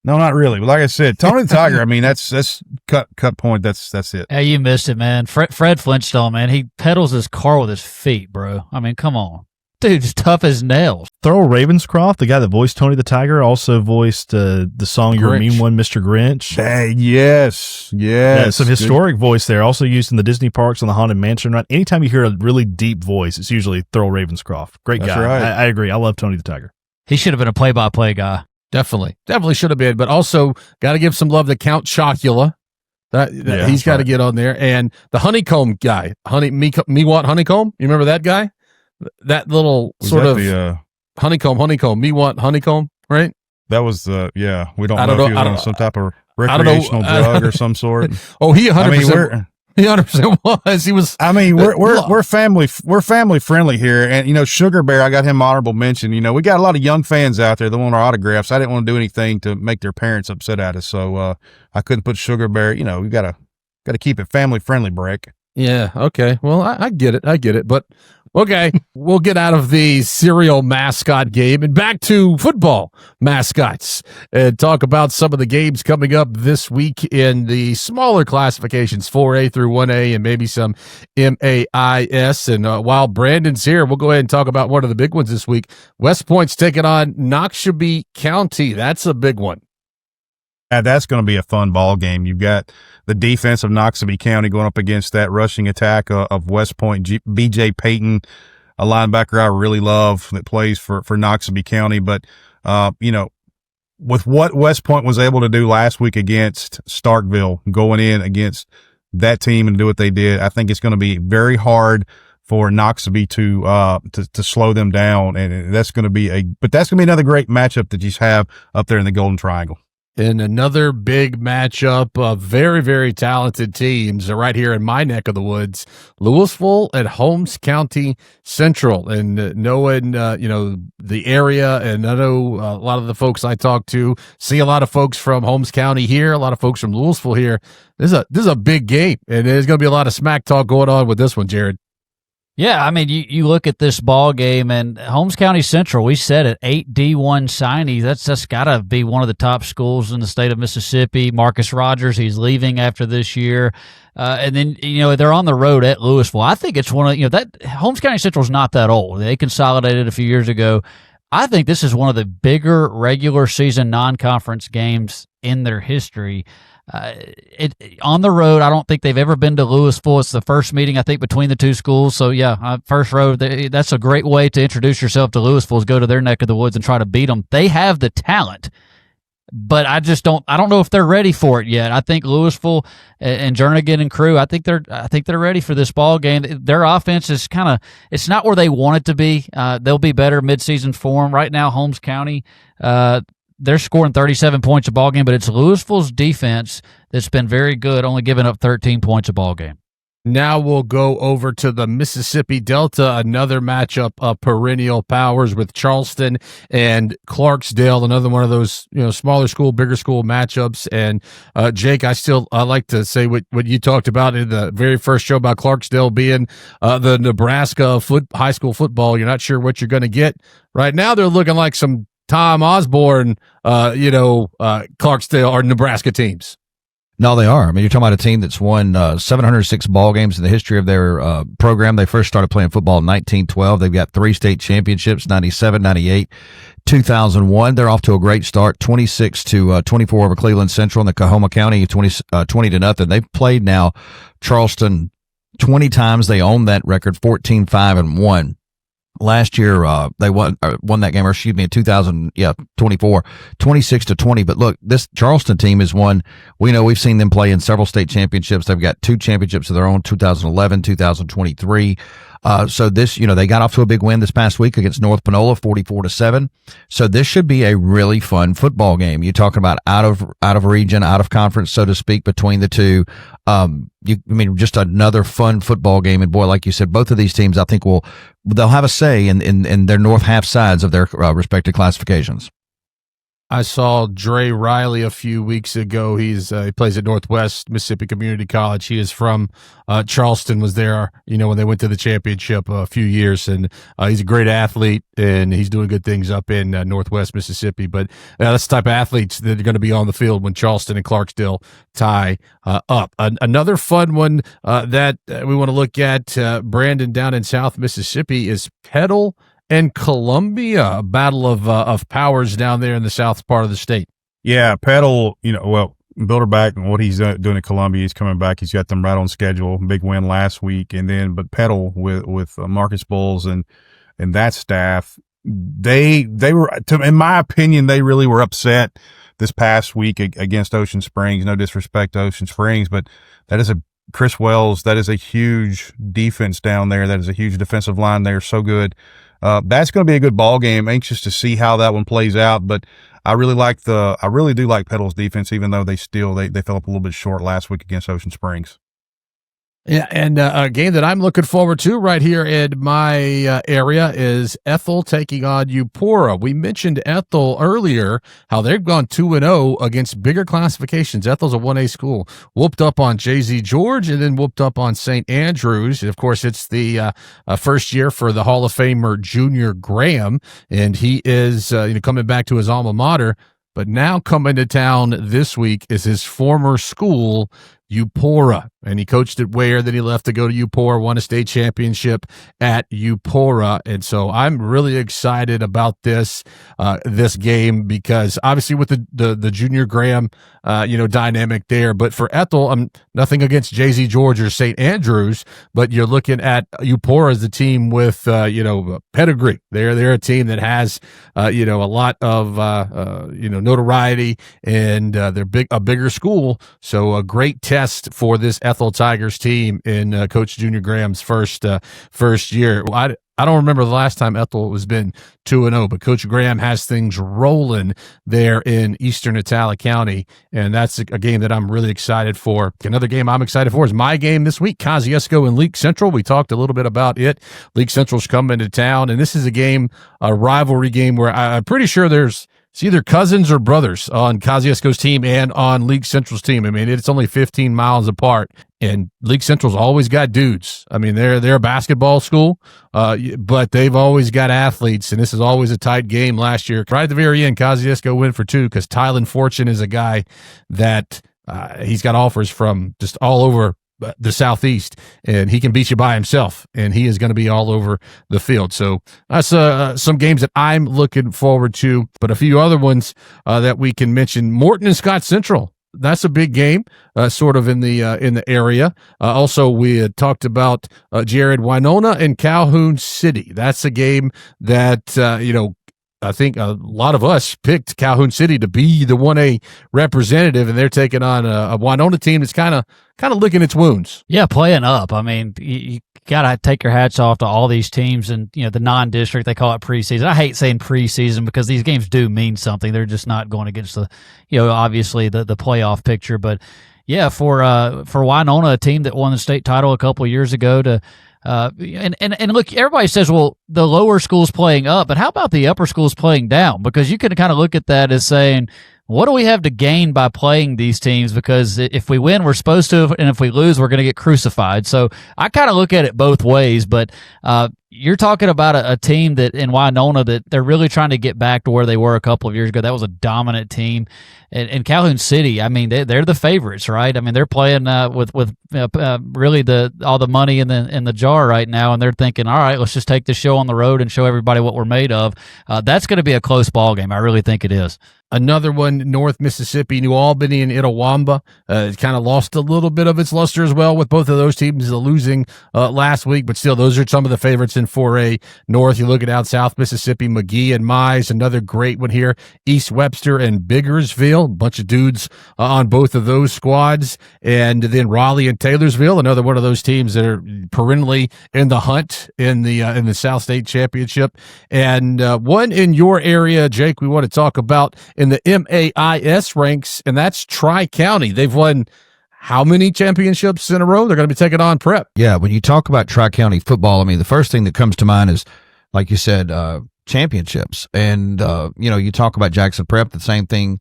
No, not really. But like I said, Tony the Tiger. I mean, that's cut point. That's it.
Hey, you missed it, man. Fred Flintstone, man. He pedals his car with his feet, bro. I mean, come on. Dude's tough as nails.
Thurl Ravenscroft, the guy that voiced Tony the Tiger, also voiced the song You're a Mean One, Mr. Grinch.
Hey, yes.
Yeah, some historic voice there, also used in the Disney parks on the Haunted Mansion ride. Anytime you hear a really deep voice, it's usually Thurl Ravenscroft. Great guy.
Right.
I agree. I love Tony the Tiger.
He should have been a play-by-play guy.
Definitely should have been. But also, got to give some love to Count Chocula. He's got to get on there. And the honeycomb guy, me want honeycomb. You remember that guy? That little sort of honeycomb. Me want honeycomb, right?
That was we don't know if he was on some type of recreational drug or some sort.
Oh, he 100%. He 100% was. He was.
I mean, we're family friendly here, and Sugar Bear. I got him honorable mention. We got a lot of young fans out there that want our autographs. I didn't want to do anything to make their parents upset at us, so I couldn't put Sugar Bear. We got to keep it family friendly, Breck.
Yeah. Okay. Well, I get it, but. Okay, we'll get out of the cereal mascot game and back to football mascots and talk about some of the games coming up this week in the smaller classifications, 4A through 1A, and maybe some MAIS. And while Brandon's here, we'll go ahead and talk about one of the big ones this week. West Point's taking on Noxubee County. That's a big one.
And that's going to be a fun ball game. You've got the defense of Noxubee County going up against that rushing attack of West Point. B.J. Payton, a linebacker I really love that plays for Noxubee County. But, with what West Point was able to do last week against Starkville, going in against that team and do what they did, I think it's going to be very hard for Noxubee to slow them down. And that's going to be another great matchup that you have up there in the Golden Triangle.
In another big matchup of very, very talented teams right here in my neck of the woods, Louisville at Holmes County Central. And knowing, the area, and I know a lot of the folks I talk to, see a lot of folks from Holmes County here, a lot of folks from Louisville here. This is a big game, and there's going to be a lot of smack talk going on with this one, Jared.
Yeah, I mean, you look at this ball game, and Holmes County Central, we said it, 8 D1 signees. That's got to be one of the top schools in the state of Mississippi. Marcus Rogers, he's leaving after this year. And then, they're on the road at Louisville. I think it's one of, that Holmes County Central's not that old. They consolidated a few years ago. I think this is one of the bigger regular season non-conference games in their history. On the road, I don't think they've ever been to Louisville. It's the first meeting, I think, between the two schools. So, first road, that's a great way to introduce yourself to Louisville is go to their neck of the woods and try to beat them. They have the talent, but I don't know if they're ready for it yet. I think Louisville and Jernigan and crew, I think they're ready for this ball game. Their offense is it's not where they want it to be. They'll be better midseason form. Right now, Holmes County, they're scoring 37 points a ball game, but it's Louisville's defense that's been very good, only giving up 13 points a ball game.
Now we'll go over to the Mississippi Delta, another matchup of perennial powers with Charleston and Clarksdale, another one of those smaller school, bigger school matchups. And Jake, I like to say what you talked about in the very first show about Clarksdale being the Nebraska high school football. You're not sure what you're going to get. Right now, they're looking like some Tom Osborne, Clarksdale or Nebraska teams.
No, they are. I mean, you're talking about a team that's won 706 ball games in the history of their program. They first started playing football in 1912. They've got 3 state championships, 97, 98, 2001. They're off to a great start, 26-24 over Cleveland Central in the Coahoma County, 20-0. They've played now Charleston 20 times. They own that record, 14-5-1. Last year, they won that game, in 2024, 26-20. But look, this Charleston team is one. We've seen them play in several state championships. They've got 2 championships of their own, 2011, 2023. So this, they got off to a big win this past week against North Panola, 44-7. So this should be a really fun football game. You're talking about out of region, out of conference, so to speak, between the two. Just another fun football game. And boy, like you said, both of these teams, I think they'll have a say in their north half sides of their respective classifications.
I saw Dre Riley a few weeks ago. He plays at Northwest Mississippi Community College. He is from Charleston, was there, when they went to the championship a few years, and he's a great athlete, and he's doing good things up in Northwest Mississippi. But that's the type of athletes that are going to be on the field when Charleston and Clarksdale tie up. Another fun one that we want to look at, Brandon, down in South Mississippi, is Petal and Columbia, a battle of powers down there in the south part of the state.
Yeah, Petal, Bilderback and what he's doing at Columbia, he's coming back. He's got them right on schedule. Big win last week, but Petal with Marcus Bowles and that staff, they were, in my opinion, they really were upset this past week against Ocean Springs. No disrespect to Ocean Springs, but Chris Wells, that is a huge defense down there. That is a huge defensive line there. So good. That's going to be a good ball game. Anxious to see how that one plays out, but I really do like Petal's defense, even though they fell up a little bit short last week against Ocean Springs.
Yeah, and a game that I'm looking forward to right here in my area is Ethel taking on Eupora. We mentioned Ethel earlier, how they've gone 2-0 against bigger classifications. Ethel's a 1A school. Whooped up on J.Z. George and then whooped up on St. Andrews. And of course, it's the first year for the Hall of Famer Junior Graham, and he is coming back to his alma mater. But now coming to town this week is his former school, Eupora, and he coached at Ware. Then he left to go to Eupora, won a state championship at Eupora, and so I'm really excited about this game because obviously with the Junior Graham dynamic there, but for Ethel, I'm nothing against J.Z. George or St. Andrews, but you're looking at Eupora as a team with pedigree. They're a team that has a lot of notoriety, and they're a bigger school, so a great test for this Ethel Tigers team in Coach Junior Graham's first year. I don't remember the last time Ethel has been 2-0, but Coach Graham has things rolling there in Eastern Itala County, and that's a game that I'm really excited for. Another game I'm excited for is my game this week, Kosciuszko and Leake Central. We talked a little bit about it. Leake Central's coming to town, and this is a rivalry game where I'm pretty sure there's It's either cousins or brothers on Kosciuszko's team and on League Central's team. I mean, it's only 15 miles apart, and League Central's always got dudes. I mean, they're a basketball school, but they've always got athletes, and this is always a tight game. Last year, right at the very end, Kosciuszko went for 2 because Tylen Fortune is a guy that he's got offers from just all over the Southeast, and he can beat you by himself, and he is going to be all over the field. So that's some games that I'm looking forward to, but a few other ones that we can mention. Morton and Scott Central. That's a big game, sort of in the area. Also, we had talked about Jared, Winona, and Calhoun City. That's a game that I think a lot of us picked Calhoun City to be the 1A representative, and they're taking on a Winona team that's kind of licking its wounds.
Yeah, playing up. I mean, you got to take your hats off to all these teams, and the non-district, they call it preseason. I hate saying preseason because these games do mean something. They're just not going against the, obviously the playoff picture. But yeah, for Winona, a team that won the state title a couple of years ago, to and look, everybody says, well, the lower school's playing up, but how about the upper schools playing down? Because you can kind of look at that as saying, what do we have to gain by playing these teams? Because if we win, we're supposed to, and if we lose, we're going to get crucified. So I kind of look at it both ways, but you're talking about a team that in Winona that they're really trying to get back to where they were a couple of years ago. That was a dominant team. And Calhoun City, I mean, they're the favorites, right? I mean, they're playing with really all the money in the jar right now, and they're thinking, all right, let's just take the show on the road and show everybody what we're made of. That's going to be a close ball game. I really think it is.
Another one, North Mississippi, New Albany, and Itawamba. It kind of lost a little bit of its luster as well with both of those teams losing last week, but still, those are some of the favorites in 4A North. You look at South Mississippi, McGee and MAIS, another great one here. East Webster and Biggersville, a bunch of dudes on both of those squads. And then Raleigh and Taylorsville, another one of those teams that are perennially in the hunt in the South State Championship. And one in your area, Jake, we want to talk about in the MAIS ranks, and that's Tri-County. They've won how many championships in a row? They're going to be taking on Prep.
Yeah, when you talk about Tri-County football, I mean, the first thing that comes to mind is, like you said, championships. And, you talk about Jackson Prep, the same thing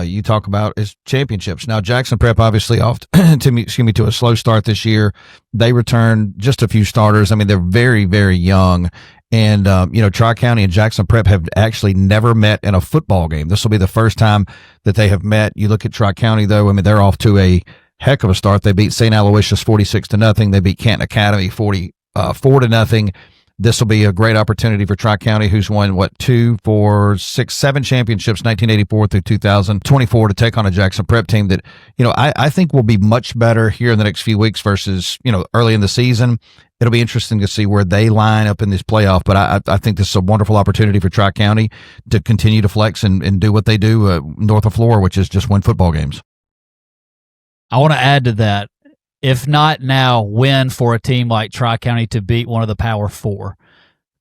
you talk about is championships. Now, Jackson Prep obviously off to a slow start this year. They returned just a few starters. I mean, they're very, very young. And, Tri-County and Jackson Prep have actually never met in a football game. This will be the first time that they have met. You look at Tri-County, though, I mean, they're off to a heck of a start. They beat St. Aloysius 46-0. They beat Canton Academy 44-0. This will be a great opportunity for Tri-County, who's won, 2, 4, 6, 7 championships, 1984 through 2024, to take on a Jackson Prep team that, I think will be much better here in the next few weeks versus, early in the season. It'll be interesting to see where they line up in this playoff, but I think this is a wonderful opportunity for Tri-County to continue to flex and do what they do north of Flora, which is just win football games.
I want to add to that. If not now, when for a team like Tri-County to beat one of the Power Four?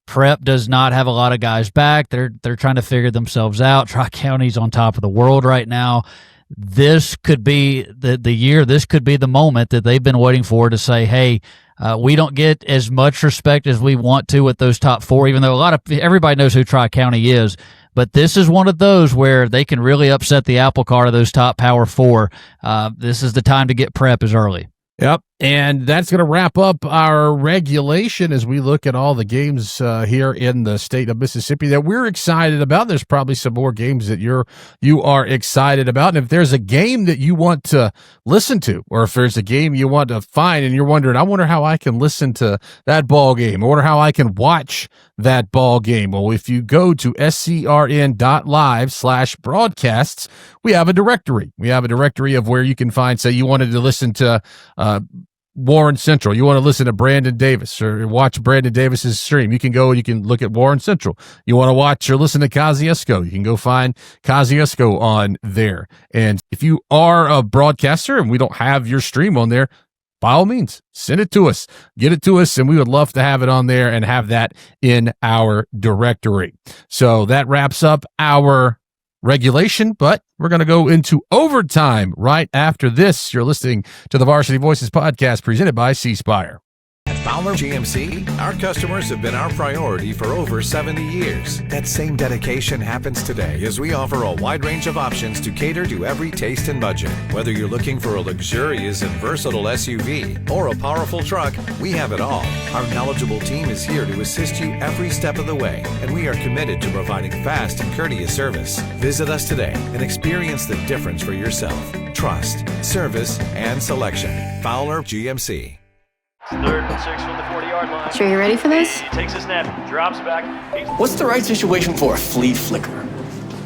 Prep does not have a lot of guys back. They're trying to figure themselves out. Tri-County's on top of the world right now. This could be the year. This could be the moment that they've been waiting for to say, hey, we don't get as much respect as we want to with those top four, even though everybody knows who Tri-County is. But this is one of those where they can really upset the apple cart of those top Power Four. This is the time to get Prep as early.
Yep. And that's going to wrap up our regulation as we look at all the games here in the state of Mississippi that we're excited about. There's probably some more games that you are excited about. And if there's a game that you want to listen to, or if there's a game you want to find and you're wondering, I wonder how I can listen to that ball game. I wonder how I can watch that ball game. Well, if you go to scrn.live/broadcasts, we have a directory. We have a directory of where you can find, say you wanted to listen to Warren Central. You want to listen to Brandon Davis or watch Brandon Davis's stream. You can go and you can look at Warren Central. You want to watch or listen to Kosciuszko. You can go find Kosciuszko on there. And if you are a broadcaster and we don't have your stream on there, by all means, send it to us. Get it to us, and we would love to have it on there and have that in our directory. So that wraps up our regulation, but we're going to go into overtime right after this. You're listening to the Varsity Voices podcast presented by C Spire.
Fowler GMC, our customers have been our priority for over 70 years. That same dedication happens today as we offer a wide range of options to cater to every taste and budget. Whether you're looking for a luxurious and versatile SUV or a powerful truck, we have it all. Our knowledgeable team is here to assist you every step of the way, and we are committed to providing fast and courteous service. Visit us today and experience the difference for yourself. Trust, service, and selection. Fowler GMC.
3rd and 6 from the 40-yard line.
Sure you're ready for this?
He takes a snap, drops back.
What's the right situation for a flea flicker?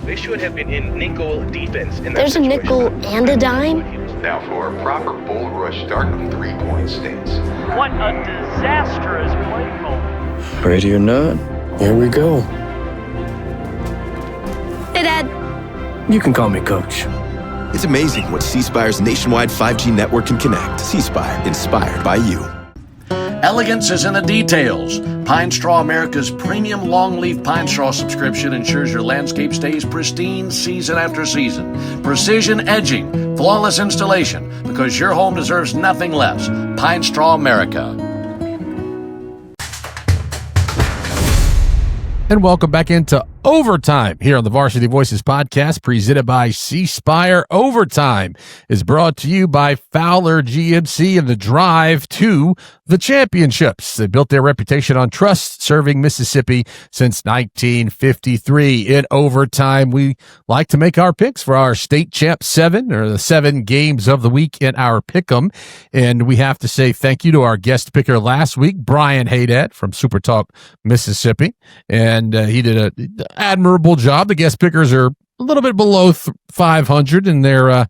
They should have been in nickel defense. In
There's a nickel and a dime?
Now for a proper bull rush, start in 3-point stance.
What a disastrous play call.
Ready or not, here we go.
Hey, Dad.
You can call me Coach.
It's amazing what C Spire's nationwide 5G network can connect. C Spire, inspired by you.
Elegance is in the details. Pine Straw America's premium longleaf pine straw subscription ensures your landscape stays pristine season after season. Precision edging, flawless installation, because your home deserves nothing less. Pine Straw America.
And welcome back into Overtime here on the Varsity Voices podcast, presented by C Spire. Overtime is brought to you by Fowler GMC and the drive to the championships. They built their reputation on trust, serving Mississippi since 1953. In Overtime, we like to make our picks for our state champ 7, or the 7 games of the week in our pick'em. And we have to say thank you to our guest picker last week, Brian Haydad from Super Talk, Mississippi. And he did an admirable job. The guest pickers are a little bit below 500 in their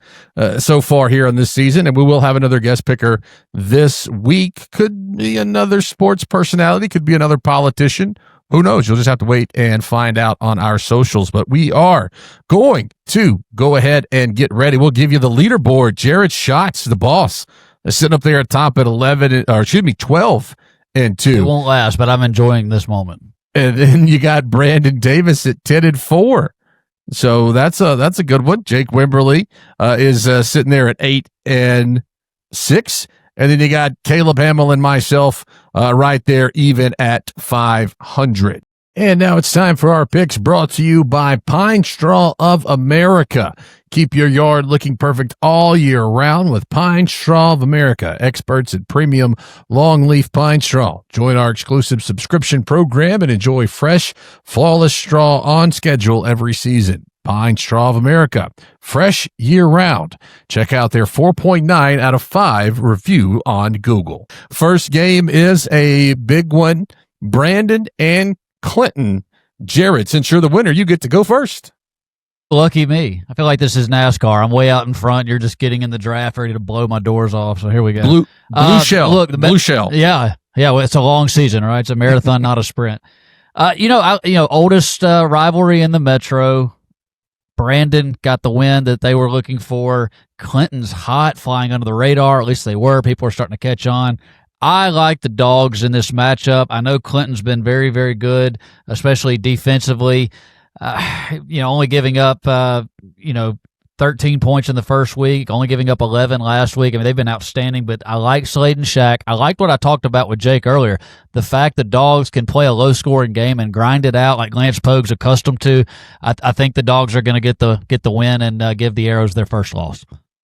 so far here on this season, and we will have another guest picker this week. Could be another sports personality, could be another politician. Who knows? You'll just have to wait and find out on our socials. But we are going to go ahead and get ready. We'll give you the leaderboard. Jared Schatz, the boss, is sitting up there at top at 12 and 2.
It won't last, but I'm enjoying this moment.
And then you got Brandon Davis at 10 and 4. So that's a good one. Jake Wimberly is sitting there at 8 and 6. And then you got Caleb Hamill and myself right there, even at 500. And now it's time for our picks, brought to you by Pine Straw of America. Keep your yard looking perfect all year round with Pine Straw of America, experts at premium longleaf pine straw. Join our exclusive subscription program and enjoy fresh, flawless straw on schedule every season. Pine Straw of America, fresh year-round. Check out their 4.9 out of 5 review on Google. First game is a big one. Brandon and Clinton. Jared, since you're the winner, you get to go first.
Lucky me. I feel like this is NASCAR. I'm way out in front. You're just getting in the draft, ready to blow my doors off. So here we go.
Blue shell.
Look,
blue shell.
Yeah. Well, it's a long season, right? It's a marathon, not a sprint. Oldest rivalry in the Metro. Brandon got the win that they were looking for. Clinton's hot, flying under the radar. At least they were. People are starting to catch on. I like the Dogs in this matchup. I know Clinton's been very, very good, especially defensively. Only giving up, 13 points in the first week, only giving up 11 last week. I mean, they've been outstanding, but I like Slade and Shaq. I like what I talked about with Jake earlier, the fact the Dogs can play a low-scoring game and grind it out like Lance Pogue's accustomed to. I think the Dogs are going to get the win and give the Arrows their first loss.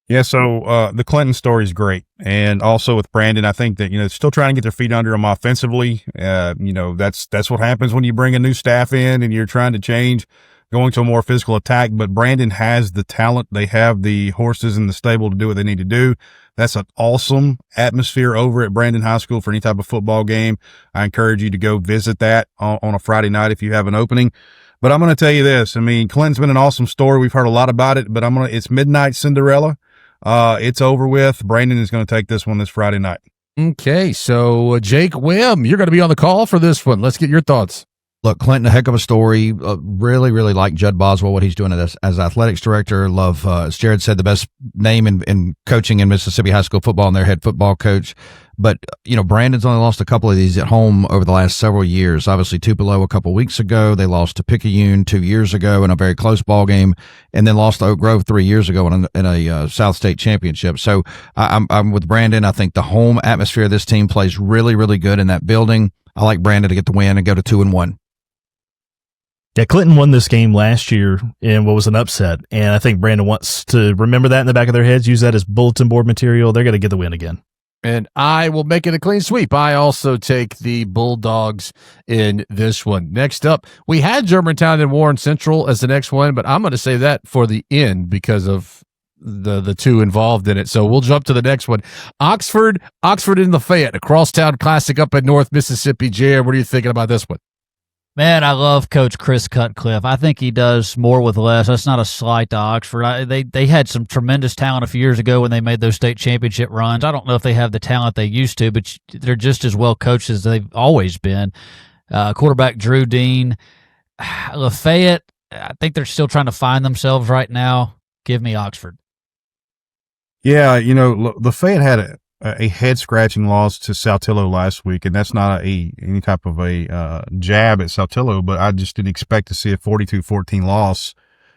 Yeah, so the Clinton story is great. And also with Brandon, I think that, still trying to get their feet under them offensively. That's what happens when you bring a new staff in and you're trying to change, going to a more physical attack. But Brandon has the talent. They have the horses in the stable to do what they need to do. That's an awesome atmosphere over at Brandon High School for any type of football game. I encourage you to go visit that on a Friday night if you have an opening. But I'm going to tell you this. I mean, Clinton's been an awesome story. We've heard a lot about it, but it's Midnight Cinderella. It's over with. Brandon is going to take this one this Friday night.
Okay, so Jake Wim, you're going to be on the call for this one. Let's get your thoughts.
Look, Clinton, a heck of a story. Really, really like Judd Boswell, what he's doing as athletics director. Love, as Jared said, the best name in coaching in Mississippi high school football and their head football coach. But, Brandon's only lost a couple of these at home over the last several years. Obviously, Tupelo a couple weeks ago. They lost to Picayune 2 years ago in a very close ball game, and then lost to Oak Grove 3 years ago in a South State championship. So I'm with Brandon. I think the home atmosphere of this team plays really, really good in that building. I like Brandon to get the win and go to 2-1.
Yeah, Clinton won this game last year in what was an upset, and I think Brandon wants to remember that in the back of their heads, use that as bulletin board material. They're going to get the win again.
And I will make it a clean sweep. I also take the Bulldogs in this one. Next up, we had Germantown and Warren Central as the next one, but I'm going to say that for the end because of the two involved in it. So we'll jump to the next one. Oxford and Lafayette, a Crosstown Classic up in North Mississippi. Jared, what are you thinking about this one?
Man, I love Coach Chris Cutcliffe. I think he does more with less. That's not a slight to Oxford. They had some tremendous talent a few years ago when they made those state championship runs. I don't know if they have the talent they used to, but they're just as well coached as they've always been. Quarterback Drew Dean. Lafayette, I think they're still trying to find themselves right now. Give me Oxford.
Yeah, Lafayette had a head-scratching loss to Saltillo last week, and that's not any type of a jab at Saltillo, but I just didn't expect to see a 42-14 loss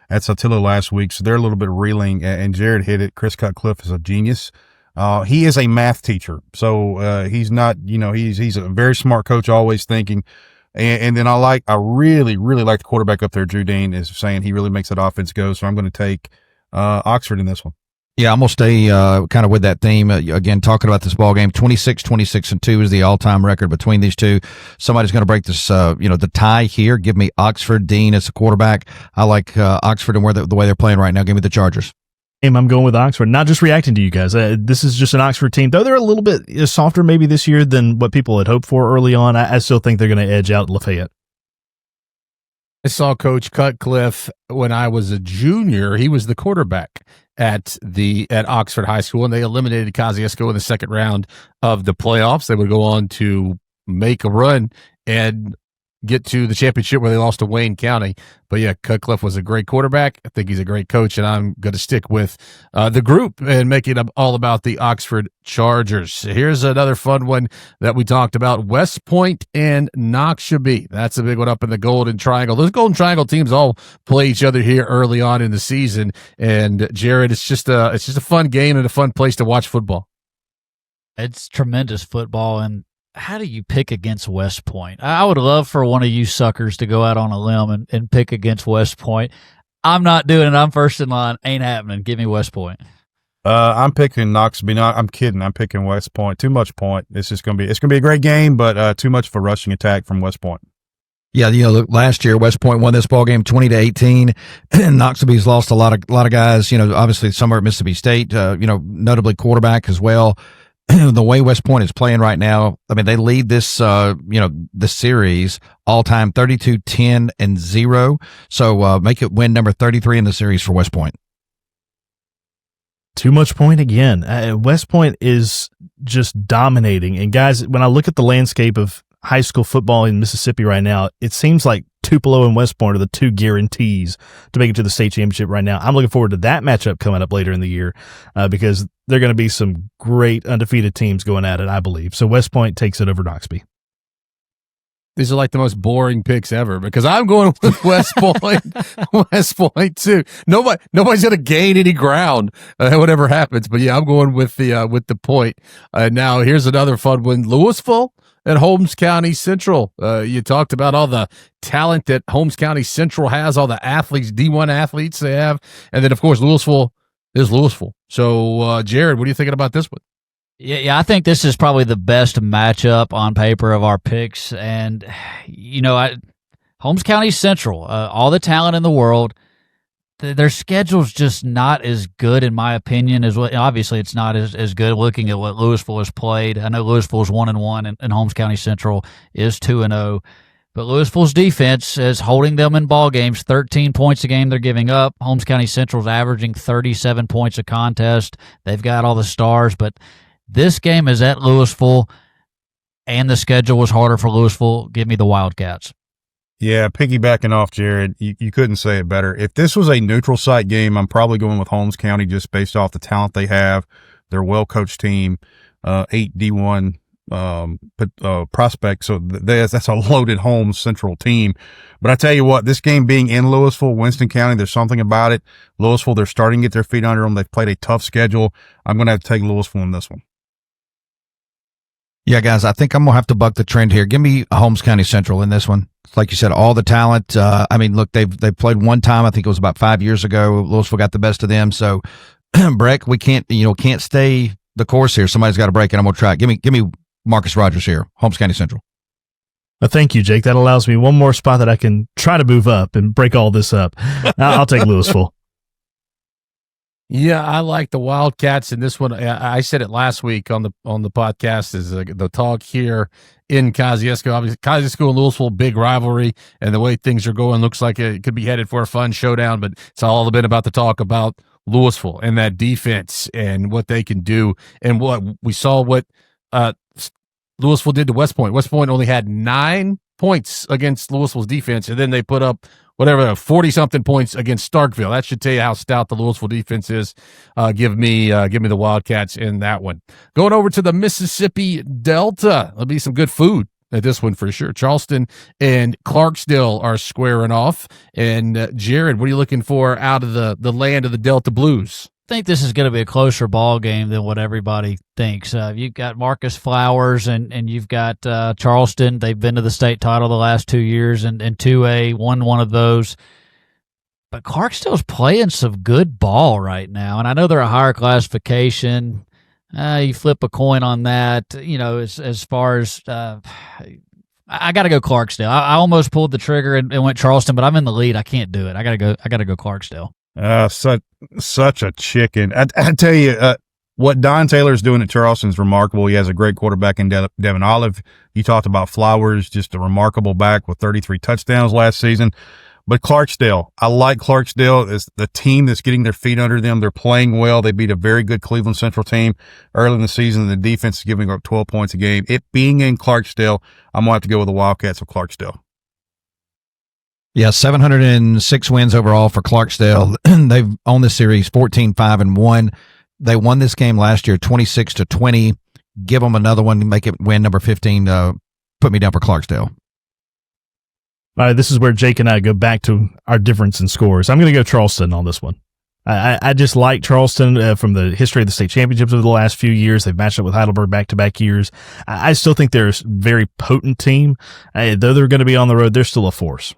at Saltillo last week, so they're a little bit reeling, and Jared hit it. Chris Cutcliffe is a genius. He is a math teacher, so he's not, he's a very smart coach, always thinking. And then I really, really like the quarterback up there. Drew Dean is saying he really makes that offense go, so I'm going to take Oxford in this one.
Yeah, I'm going to stay kind of with that theme. Again, talking about this ball game, 26-2 is the all-time record between these two. Somebody's going to break this, the tie here. Give me Oxford. Dean as a quarterback. I like Oxford and the way they're playing right now. Give me the Chargers.
I'm going with Oxford. Not just reacting to you guys. This is just an Oxford team. Though they're a little bit softer maybe this year than what people had hoped for early on, I still think they're going to edge out Lafayette.
I saw Coach Cutcliffe when I was a junior. He was the quarterback at Oxford High School, and they eliminated Kosciuszko in the second round of the playoffs. They would go on to make a run and get to the championship where they lost to Wayne County. But yeah, Cutcliffe was a great quarterback. I think he's a great coach, and I'm going to stick with the group and make it all about the Oxford Chargers. Here's another fun one that we talked about: West Point and Noxubee. That's a big one up in the Golden Triangle. Those Golden Triangle teams all play each other here early on in the season. And Jared, it's just a fun game and a fun place to watch football.
It's tremendous football, and how do you pick against West Point? I would love for one of you suckers to go out on a limb and pick against West Point. I'm not doing it. I'm first in line. Ain't happening. Give me West Point.
I'm picking Noxubee. No, I'm kidding. I'm picking West Point. Too much point. It's going to be a great game, but too much for rushing attack from West Point.
Yeah, look, last year West Point won this ball game 20-18. Noxubee's lost a lot of guys. Obviously some are at Mississippi State. Notably quarterback as well. The way West Point is playing right now, I mean, they lead this, this series all time 32-10-0. So make it win number 33 in the series for West Point.
Too much point again. West Point is just dominating. And guys, when I look at the landscape of high school football in Mississippi right now, it seems like Tupelo and West Point are the two guarantees to make it to the state championship right now. I'm looking forward to that matchup coming up later in the year because there are going to be some great undefeated teams going at it, I believe. So West Point takes it over Noxubee.
These are like the most boring picks ever because I'm going with West Point. West Point too. Nobody's going to gain any ground, whatever happens. But yeah, I'm going with the point. Now here's another fun one: Louisville and Holmes County Central. You talked about all the talent that Holmes County Central has, all the athletes, D1 athletes they have, and then of course Louisville is Louisville. So Jared, what are you thinking about this one?
Yeah, I think this is probably the best matchup on paper of our picks. And, Holmes County Central, all the talent in the world, their schedule's just not as good, in my opinion, as what, obviously it's not as good looking at what Louisville has played. I know Louisville is 1-1 and Holmes County Central is 2-0. But Louisville's defense is holding them in ball games, 13 points a game they're giving up. Holmes County Central's averaging 37 points a contest. They've got all the stars, but this game is at Louisville, and the schedule was harder for Louisville. Give me the Wildcats.
Yeah, piggybacking off Jared, you couldn't say it better. If this was a neutral site game, I'm probably going with Holmes County just based off the talent they have. They're a well-coached team. 8 D1 prospects. So that's a loaded home Central team. But I tell you what, this game being in Louisville, Winston County, there's something about it. Louisville, they're starting to get their feet under them. They've played a tough schedule. I'm going to have to take Louisville in this one.
Yeah, guys, I think I'm going to have to buck the trend here. Give me Holmes County Central in this one. Like you said, all the talent. I mean, look, they've played one time. I think it was about 5 years ago. Louisville got the best of them. So, Breck, we can't stay the course here. Somebody's got to break it. I'm going to try it. Give me Marcus Rogers here, Holmes County Central.
Well, thank you, Jake. That allows me one more spot that I can try to move up and break all this up. I'll take Louisville.
Yeah, I like the Wildcats in this one. I said it last week on the podcast is the talk here in Kosciuszko. Obviously, Kosciuszko and Louisville, big rivalry, and the way things are going looks like it could be headed for a fun showdown, but it's all been about the talk about Louisville and that defense and what they can do and what we saw what Louisville did to West Point. West Point only had 9 points against Louisville's defense, and then they put up 40-something points against Starkville. That should tell you how stout the Louisville defense is. Give me the Wildcats in that one. Going over to the Mississippi Delta. There'll be some good food at this one for sure. Charleston and Clarksdale are squaring off. And Jared, what are you looking for out of the land of the Delta Blues?
I think this is going to be a closer ball game than what everybody thinks. You've got Marcus Flowers and you've got Charleston. They've been to the state title the last 2 years and 2A, won one of those. But Clarksdale's playing some good ball right now, and I know they're a higher classification. You flip a coin on that, as far as I got to go Clarksdale. I almost pulled the trigger and went Charleston, but I'm in the lead. I can't do it. I got to go Clarksdale.
Such a chicken. I tell you, what Don Taylor's doing at Charleston is remarkable. He has a great quarterback in Devin Olive. You talked about Flowers, just a remarkable back with 33 touchdowns last season. But Clarksdale, I like Clarksdale as the team that's getting their feet under them. They're playing well. They beat a very good Cleveland Central team early in the season. The defense is giving up 12 points a game. It being in Clarksdale, I'm going to have to go with the Wildcats of Clarksdale.
Yeah, 706 wins overall for Clarksdale. They've owned this series 14-5-1. They won this game last year 26-20. Give them another one to make it win number 15. Put me down for Clarksdale.
All right, this is where Jake and I go back to our difference in scores. I'm going to go Charleston on this one. I just like Charleston from the history of the state championships over the last few years. They've matched up with Heidelberg back-to-back years. I still think they're a very potent team. Though they're going to be on the road, they're still a force.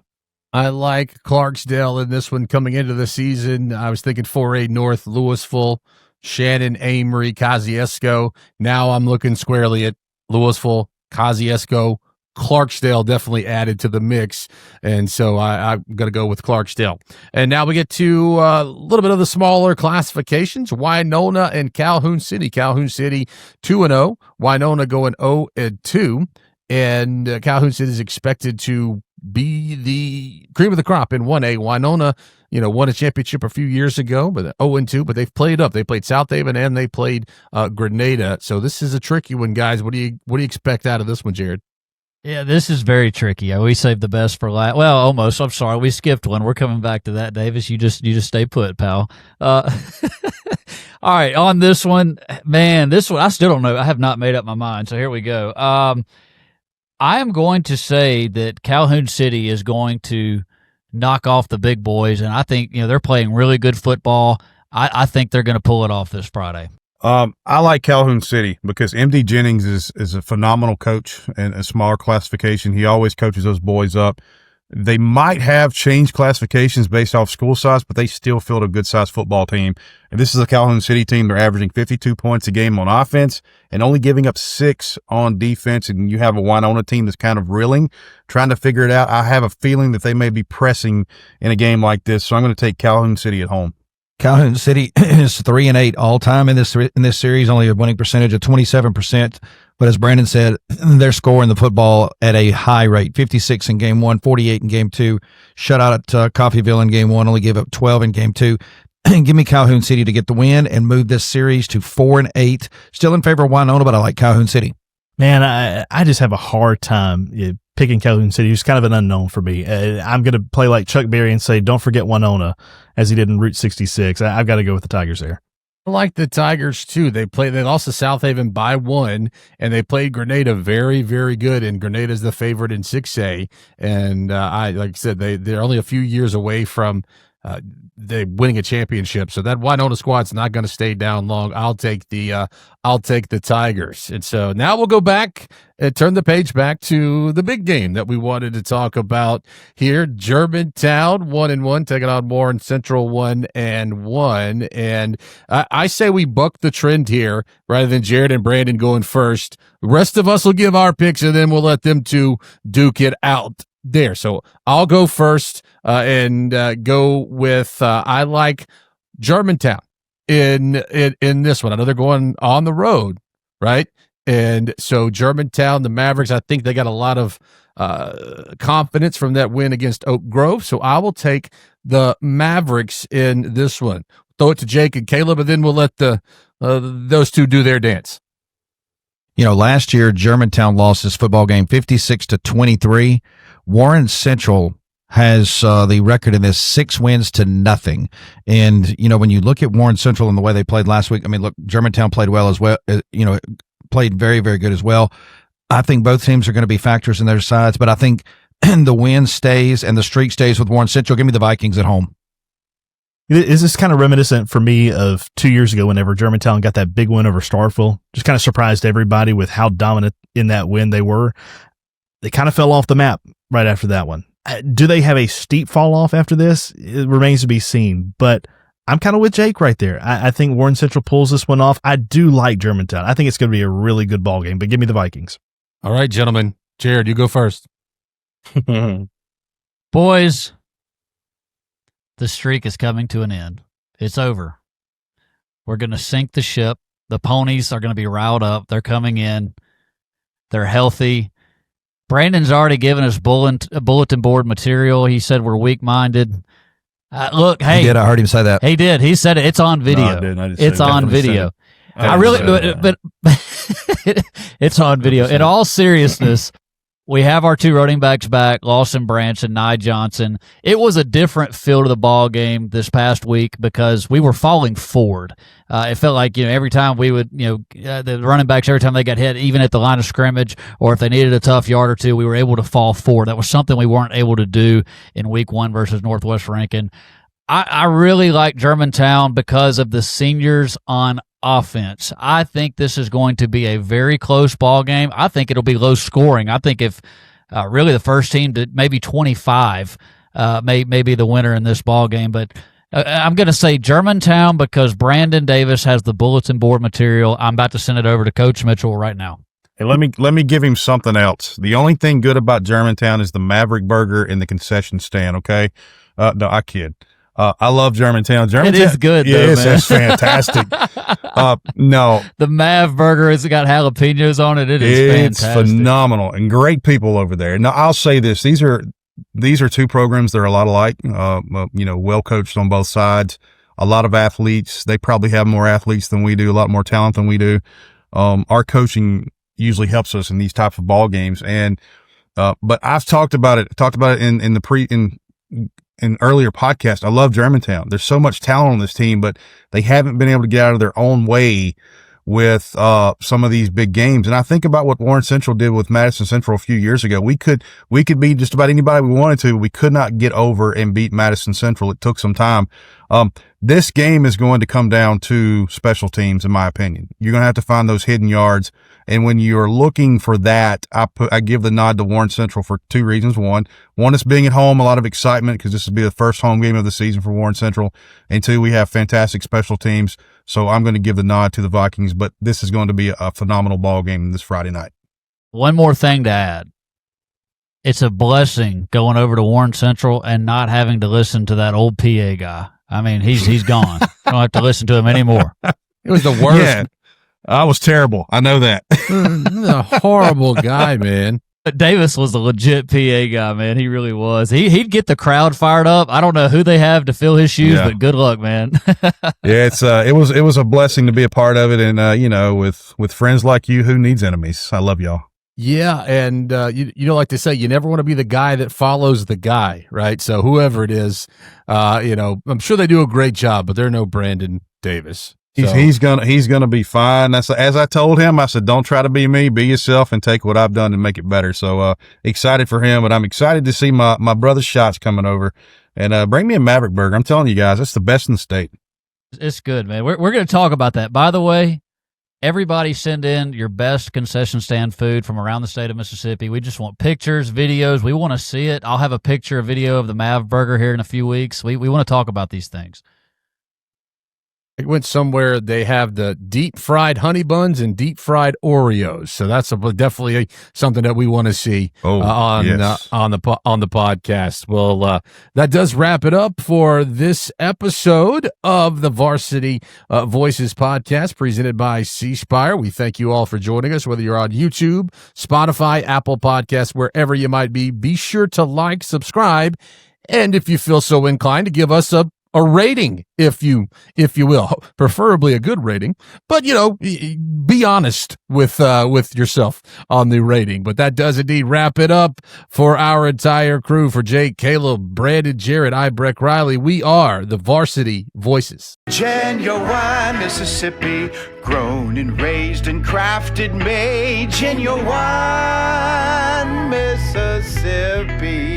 I like Clarksdale in this one coming into the season. I was thinking 4A North, Louisville, Shannon, Amory, Kosciuszko. Now I'm looking squarely at Louisville, Kosciuszko, Clarksdale definitely added to the mix. And so I'm going to go with Clarksdale. And now we get to a little bit of the smaller classifications. Winona and Calhoun City. Calhoun City 2-0. Winona going 0-2. And Calhoun City is expected to be the cream of the crop in 1A. Winona, won a championship a few years ago, but 0-2, but they've played up. They played South Haven and they played Grenada. So this is a tricky one, guys. What do you expect out of this one, Jared?
Yeah, this is very tricky. We saved the best for last. Well, almost. I'm sorry. We skipped one. We're coming back to that, Davis. You just stay put, pal. All right. On this one, man, this one, I still don't know. I have not made up my mind. So here we go. I am going to say that Calhoun City is going to knock off the big boys, and I think they're playing really good football. I think they're going to pull it off this Friday.
I like Calhoun City because MD Jennings is a phenomenal coach in a smaller classification. He always coaches those boys up. They might have changed classifications based off school size, but they still field a good-sized football team. And this is a Calhoun City team. They're averaging 52 points a game on offense and only giving up 6 on defense. And you have a Winona team that's kind of reeling, trying to figure it out. I have a feeling that they may be pressing in a game like this, so I'm going to take Calhoun City at home.
Calhoun City is 3-8 all time in this series, only a winning percentage of 27%. But as Brandon said, they're scoring the football at a high rate, 56 in game 1, 48 in game 2. Shut out at Coffeyville in game 1, only gave up 12 in game 2. Give me Calhoun City to get the win and move this series to 4-8. Still in favor of Winona, but I like Calhoun City.
Man, I just have a hard time picking Calhoun City. It's kind of an unknown for me. I'm going to play like Chuck Berry and say, don't forget Winona, as he did in Route 66. I've got to go with the Tigers there.
I like the Tigers too. They lost to South Haven by 1, and they played Grenada very, very good. And Grenada's the favorite in 6A. And like I said, they're only a few years away from they winning a championship. So that Winona squad's not going to stay down long. I'll take the Tigers. And so now we'll go back and turn the page back to the big game that we wanted to talk about here. Germantown 1-1 taking on Warren Central 1-1. And I say we buck the trend here rather than Jared and Brandon going first. The rest of us will give our picks and then we'll let them two duke it out there. So I'll go first and go with I like Germantown in this one. I know they're going on the road, right? And so Germantown, the Mavericks, I think they got a lot of confidence from that win against Oak Grove. So I will take the Mavericks in this one. Throw it to Jake and Caleb, and then we'll let those two do their dance.
You know, last year Germantown lost this football game 56-23. Warren Central has the record in this 6 wins to nothing. And, you know, when you look at Warren Central and the way they played last week, I mean, look, Germantown played well as well, played very, very good as well. I think both teams are going to be factors in their sides, but I think the win stays and the streak stays with Warren Central. Give me the Vikings at home.
Is this kind of reminiscent for me of 2 years ago whenever Germantown got that big win over Starkville? Just kind of surprised everybody with how dominant in that win they were. They kind of fell off the map right after that one. Do they have a steep fall off after this? It remains to be seen, but I'm kind of with Jake right there. I think Warren Central pulls this one off. I do like Germantown. I think it's going to be a really good ball game, but give me the Vikings.
All right, gentlemen. Jared, you go first.
Boys, the streak is coming to an end. It's over. We're going to sink the ship. The ponies are going to be riled up. They're coming in. They're healthy. Brandon's already given us bulletin board material. He said we're weak-minded. Look, hey.
He did. I heard him say that.
He did. He said it. It's on video.
No, I didn't. I just
it's on video. But it's on video. In all seriousness, we have our 2 running backs back, Lawson Branch and Nye Johnson. It was a different feel to the ball game this past week because we were falling forward. It felt like, every time we would, the running backs, every time they got hit, even at the line of scrimmage, or if they needed a tough yard or two, we were able to fall forward. That was something we weren't able to do in week 1 versus Northwest Rankin. I really like Germantown because of the seniors on offense. I think this is going to be a very close ball game. I think it'll be low scoring. I think if really the first team to maybe 25 may be the winner in this ball game. But I'm going to say Germantown because Brandon Davis has the bulletin board material. I'm about to send it over to Coach Mitchell right now.
Hey, let me give him something else. The only thing good about Germantown is the Maverick Burger in the concession stand. Okay, no, I kid. I love Germantown.
It is good, though,
yes,
man.
It's fantastic. No.
The Mav Burger has got jalapenos on it.
It's phenomenal and great people over there. Now, I'll say this. These are 2 programs that are a lot alike, well coached on both sides, a lot of athletes. They probably have more athletes than we do, a lot more talent than we do. Our coaching usually helps us in these types of ball games. And, but I've talked about it in earlier podcast. I love Germantown. There's so much talent on this team, but they haven't been able to get out of their own way with some of these big games. And I think about what Warren Central did with Madison Central a few years ago. We could beat just about anybody we wanted to. We could not get over and beat Madison Central. It took some time. This game is going to come down to special teams, in my opinion. You're going to have to find those hidden yards. And when you're looking for that, I give the nod to Warren Central for 2 reasons. One is being at home, a lot of excitement because this will be the first home game of the season for Warren Central. And 2, we have fantastic special teams. So I'm going to give the nod to the Vikings, but this is going to be a phenomenal ball game this Friday night.
One more thing to add. It's a blessing going over to Warren Central and not having to listen to that old PA guy. I mean, he's gone. Don't have to listen to him anymore.
It was the worst.
Yeah, I was terrible. I know that.
A horrible guy, man.
But Davis was a legit PA guy, man. He really was. He'd get the crowd fired up. I don't know who they have to fill his shoes, but good luck, man.
Yeah, it was a blessing to be a part of it, and with friends like you, who needs enemies? I love y'all.
Yeah, and you know, like they say, you never want to be the guy that follows the guy, right? So whoever it is, I'm sure they do a great job, but they're no Brandon Davis.
He's gonna be fine. As I told him, I said, don't try to be me, be yourself, and take what I've done and make it better. So excited for him, but I'm excited to see my brother's shots coming over, and bring me a Maverick burger. I'm telling you guys, that's the best in the state.
It's good, man. We're going to talk about that. By the way, everybody send in your best concession stand food from around the state of Mississippi. We just want pictures, videos. We want to see it. I'll have a picture, a video of the Mav burger here in a few weeks. We want to talk about these things.
I went somewhere, they have the deep fried honey buns and deep fried Oreos. So that's definitely something that we want to see on the podcast. Well, that does wrap it up for this episode of the Varsity Voices podcast presented by C Spire. We thank you all for joining us, whether you're on YouTube, Spotify, Apple Podcasts, wherever you might be. Be sure to like, subscribe, and if you feel so inclined, to give us a rating, if you will, preferably a good rating, but be honest with yourself on the rating. But that does indeed wrap it up for our entire crew. For Jake, Caleb, Brandon, Jared, Breck, Riley, we are the Varsity Voices.
Genuine Mississippi, grown and raised and crafted, made. Genuine Mississippi.